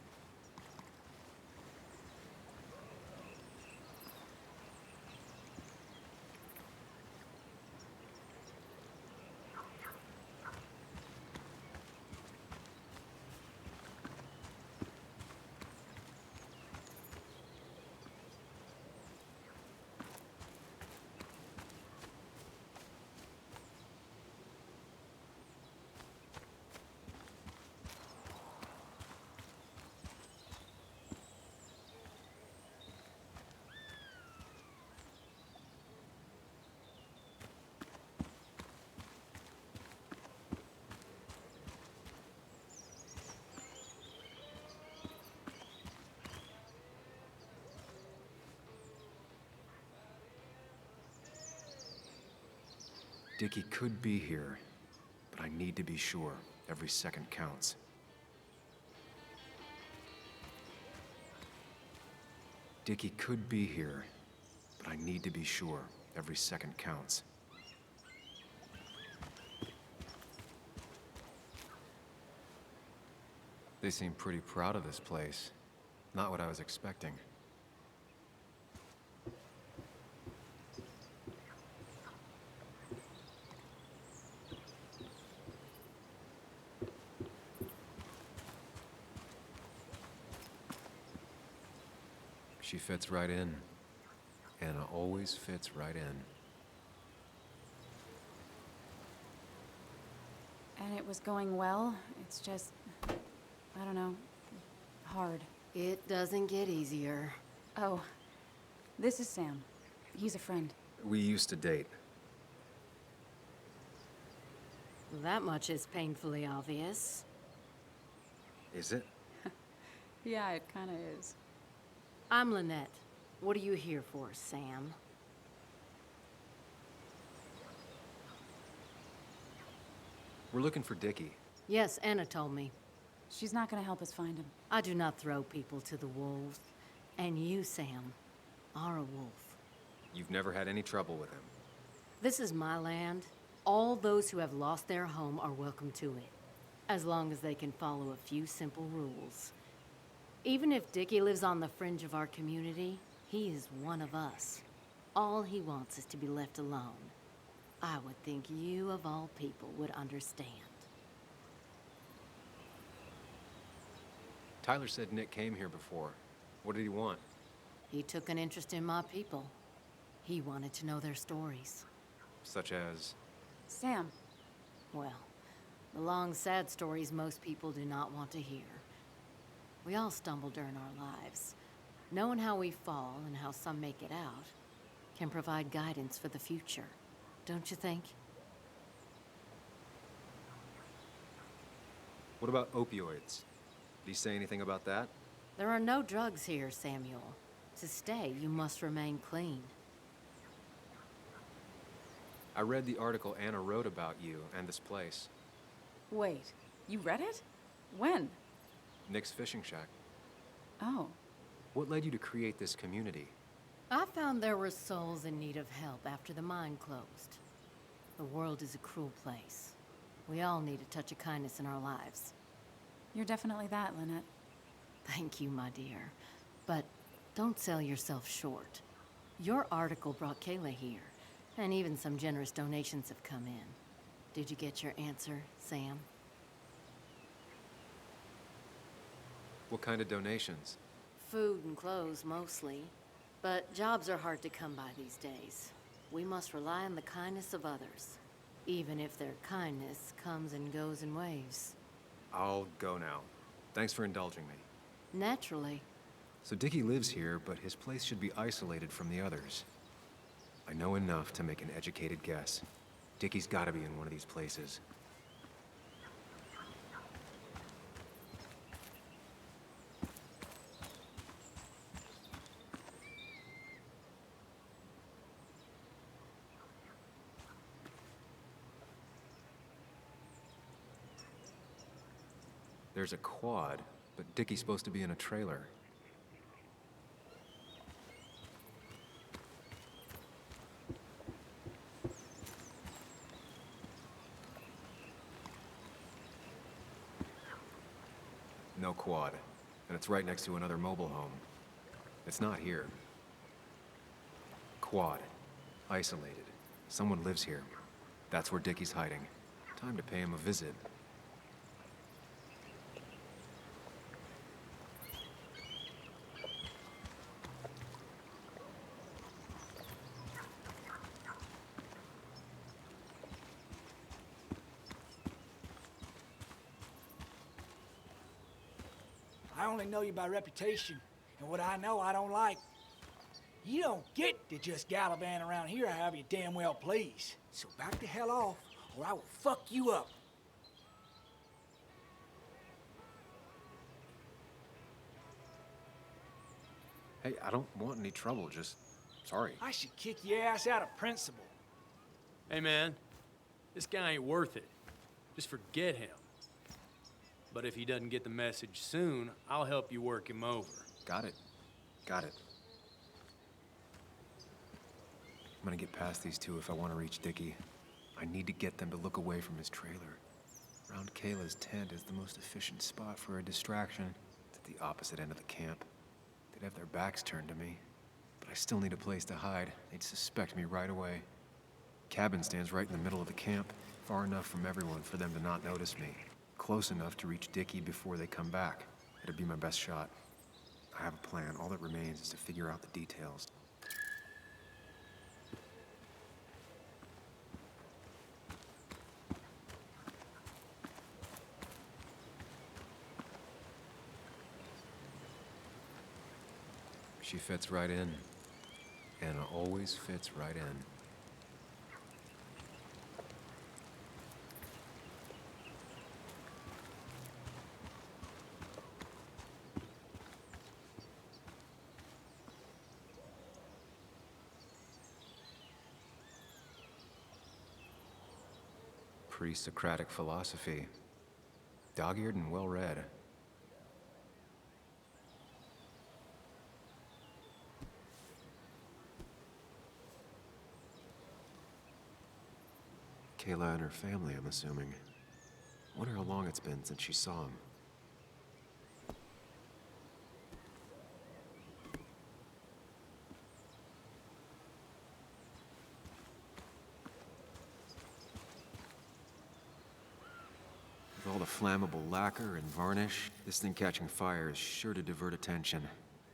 Dickie could be here, but I need to be sure. Every second counts. Dickie could be here, but I need to be sure. Every second counts. They seem pretty proud of this place. Not what I was expecting. She fits right in. Anna always fits right in. And it was going well. It's just, I don't know, hard. It doesn't get easier. Oh, this is Sam. He's a friend. We used to date. That much is painfully obvious. Is it? Yeah, it kind of is. I'm Lynette. What are you here for, Sam? We're looking for Dickie. Yes, Anna told me. She's not gonna help us find him. I do not throw people to the wolves. And you, Sam, are a wolf. You've never had any trouble with him. This is my land. All those who have lost their home are welcome to it, as long as they can follow a few simple rules. Even if Dickie lives on the fringe of our community, he is one of us. All he wants is to be left alone. I would think you, of all people, would understand. Tyler said Nick came here before. What did he want? He took an interest in my people. He wanted to know their stories. Such as? Sam. Well, the long, sad stories most people do not want to hear. We all stumble during our lives. Knowing how we fall and how some make it out can provide guidance for the future, don't you think? What about opioids? Did he say anything about that? There are no drugs here, Samuel. To stay, you must remain clean. I read the article Anna wrote about you and this place. Wait, you read it? When? Nick's fishing shack. Oh. What led you to create this community? I found there were souls in need of help after the mine closed. The world is a cruel place. We all need a touch of kindness in our lives. You're definitely that, Lynette. Thank you, my dear. But don't sell yourself short. Your article brought Kayla here, and even some generous donations have come in. Did you get your answer, Sam? What kind of donations? Food and clothes, mostly. But jobs are hard to come by these days. We must rely on the kindness of others, even if their kindness comes and goes in waves. I'll go now. Thanks for indulging me. Naturally. So Dickie lives here, but his place should be isolated from the others. I know enough to make an educated guess. Dickie's gotta be in one of these places. There's a quad, but Dickie's supposed to be in a trailer. No quad, and it's right next to another mobile home. It's not here. Quad. Isolated. Someone lives here. That's where Dickie's hiding. Time to pay him a visit. I only know you by reputation, and what I know I don't like. You don't get to just gallivant around here however you damn well please. So back the hell off, or I will fuck you up. Hey, I don't want any trouble, just... sorry. I should kick your ass out of principle. Hey, man, this guy ain't worth it. Just forget him. But if he doesn't get the message soon, I'll help you work him over. Got it. Got it. I'm gonna get past these two if I want to reach Dickie. I need to get them to look away from his trailer. Around Kayla's tent is the most efficient spot for a distraction. It's at the opposite end of the camp. They'd have their backs turned to me. But I still need a place to hide. They'd suspect me right away. Cabin stands right in the middle of the camp, far enough from everyone for them to not notice me. Close enough to reach Dickie before they come back. It'd be my best shot. I have a plan. All that remains is to figure out the details. She fits right in. Anna always fits right in. Pre-Socratic philosophy. Dog-eared and well-read. Kayla and her family, I'm assuming. Wonder how long it's been since she saw him. With all the flammable lacquer and varnish, this thing catching fire is sure to divert attention.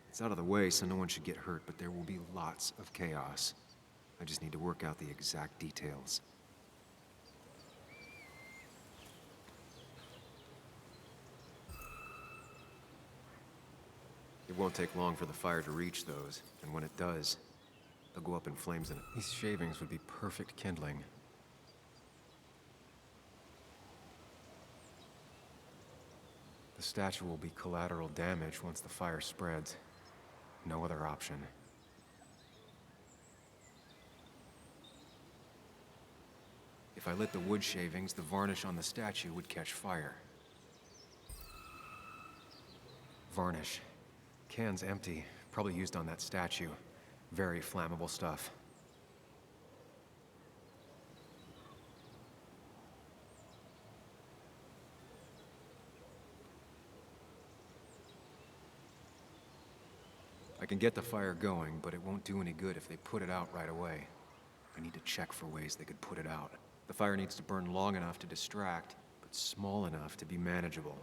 It's out of the way, so no one should get hurt, but there will be lots of chaos. I just need to work out the exact details. It won't take long for the fire to reach those, and when it does, they'll go up in flames, and these shavings would be perfect kindling. The statue will be collateral damage once the fire spreads. No other option. If I lit the wood shavings, the varnish on the statue would catch fire. Varnish. Can's empty. Probably used on that statue. Very flammable stuff. I can get the fire going, but it won't do any good if they put it out right away. I need to check for ways they could put it out. The fire needs to burn long enough to distract, but small enough to be manageable.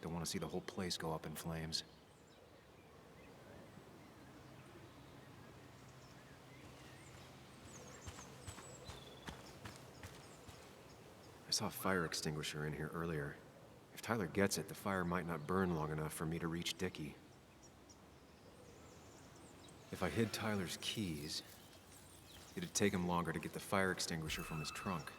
Don't want to see the whole place go up in flames. I saw a fire extinguisher in here earlier. If Tyler gets it, the fire might not burn long enough for me to reach Dickie. If I hid Tyler's keys, it'd take him longer to get the fire extinguisher from his trunk.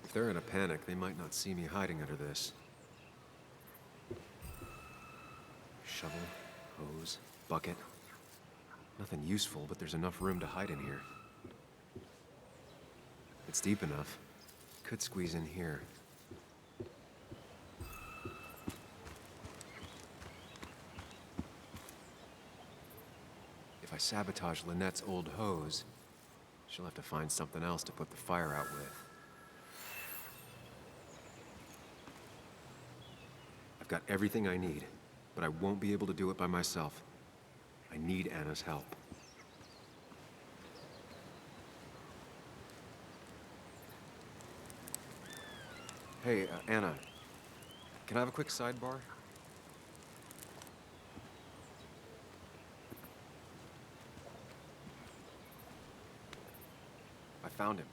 If they're in a panic, they might not see me hiding under this. Shovel, hose, bucket. Nothing useful, but there's enough room to hide in here. It's deep enough. Could squeeze in here. If I sabotage Lynette's old hose, she'll have to find something else to put the fire out with. I've got everything I need, but I won't be able to do it by myself. I need Anna's help. Hey, Anna. Can I have a quick sidebar? I found him.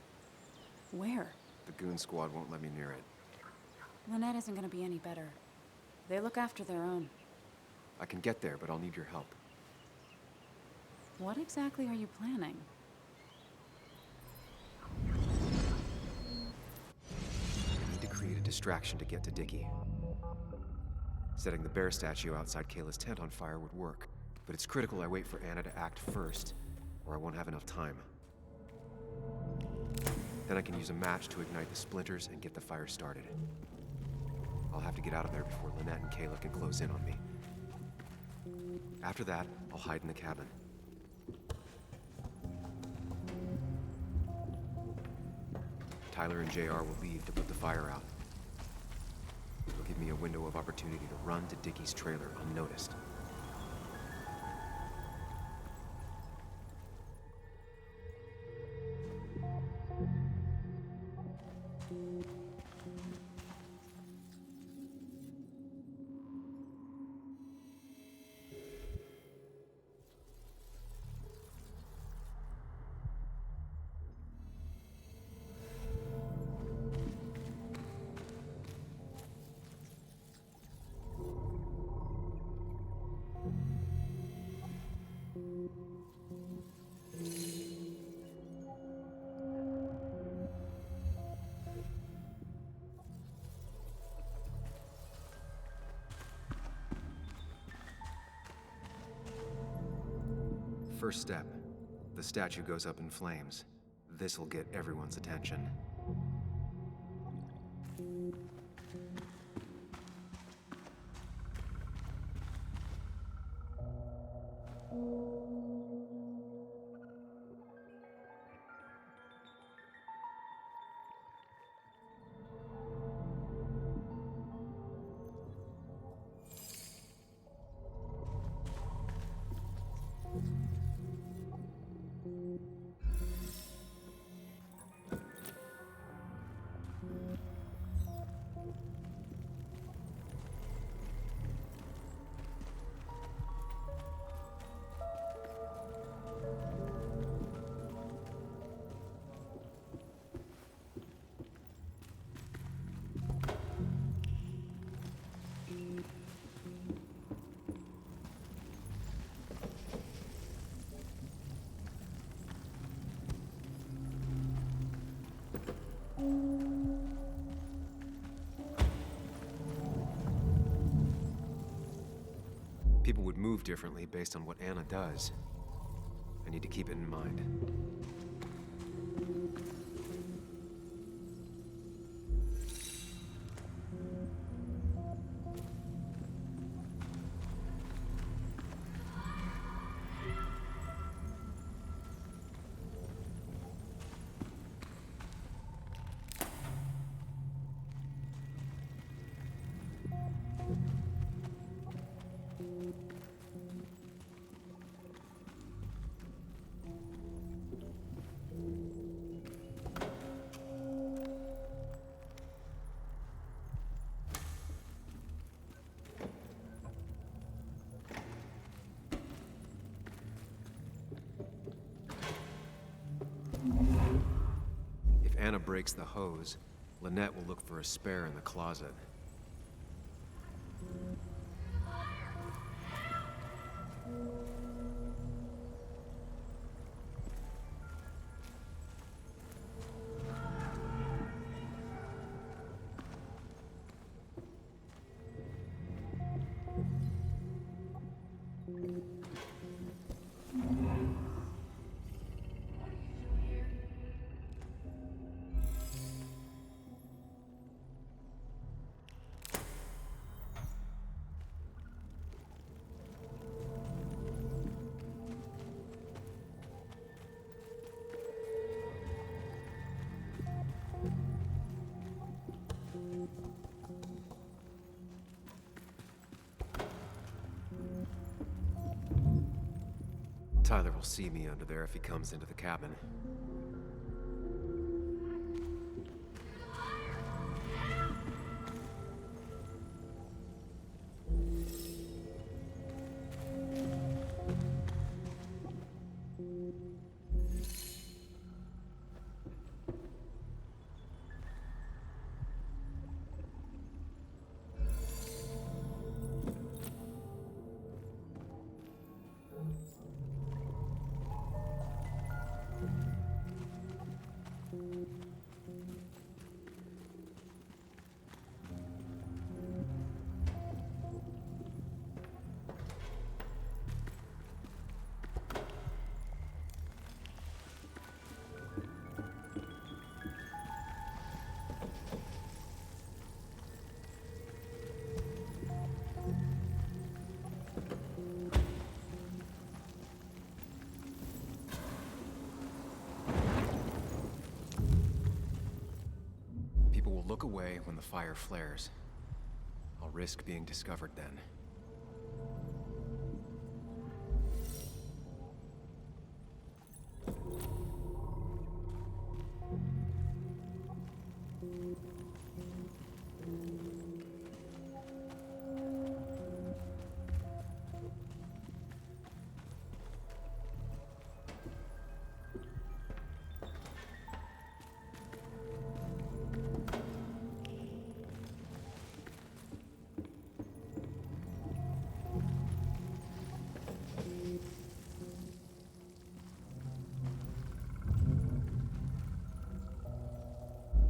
Where? The goon squad won't let me near it. Lynette isn't gonna be any better. They look after their own. I can get there, but I'll need your help. What exactly are you planning? I need to create a distraction to get to Dickie. Setting the bear statue outside Kayla's tent on fire would work, but it's critical I wait for Anna to act first, or I won't have enough time. Then I can use a match to ignite the splinters and get the fire started. I'll have to get out of there before Lynette and Kayla can close in on me. After that, I'll hide in the cabin. Tyler and JR will leave to put the fire out. It'll give me a window of opportunity to run to Dickie's trailer unnoticed. First step, the statue goes up in flames. This'll get everyone's attention. People would move differently based on what Anna does. I need to keep it in mind. breaks the hose, Lynette will look for a spare in the closet. Tyler will see me under there if he comes into the cabin. People will look away when the fire flares. I'll risk being discovered then.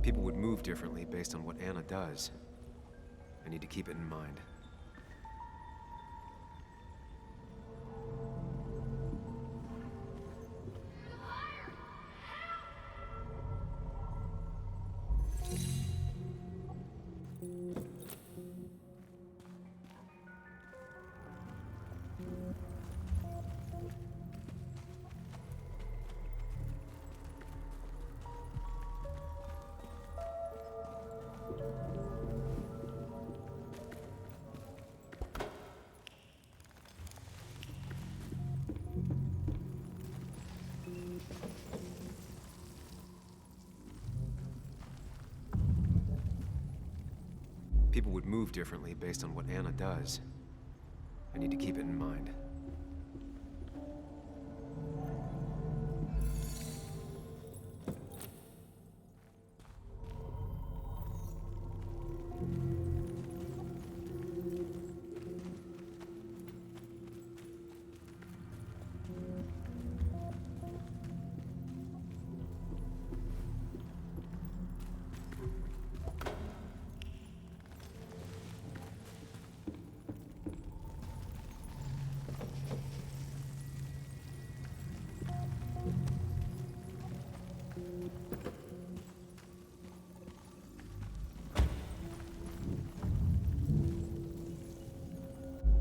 People would move differently based on what Anna does. I need to keep it in mind. People would move differently based on what Anna does. I need to keep it in mind.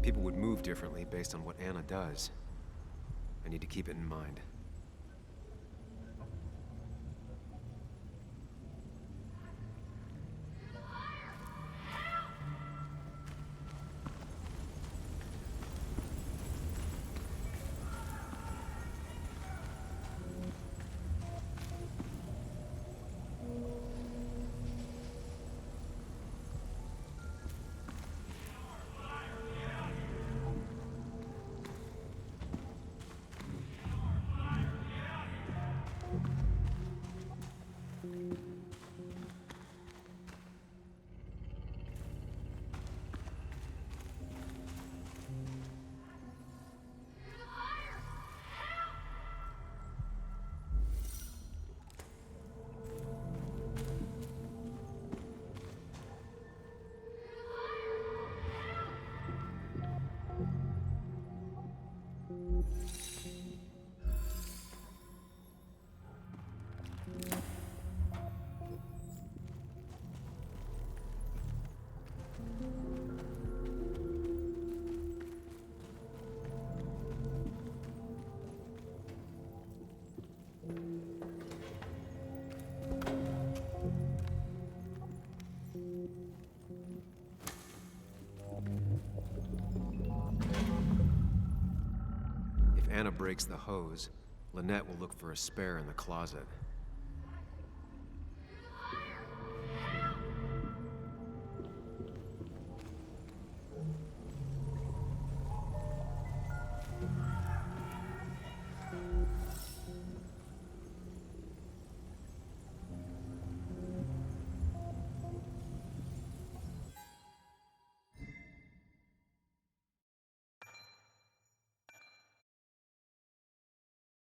People would move differently based on what Anna does. I need to keep it in mind. Anna breaks the hose, Lynette will look for a spare in the closet.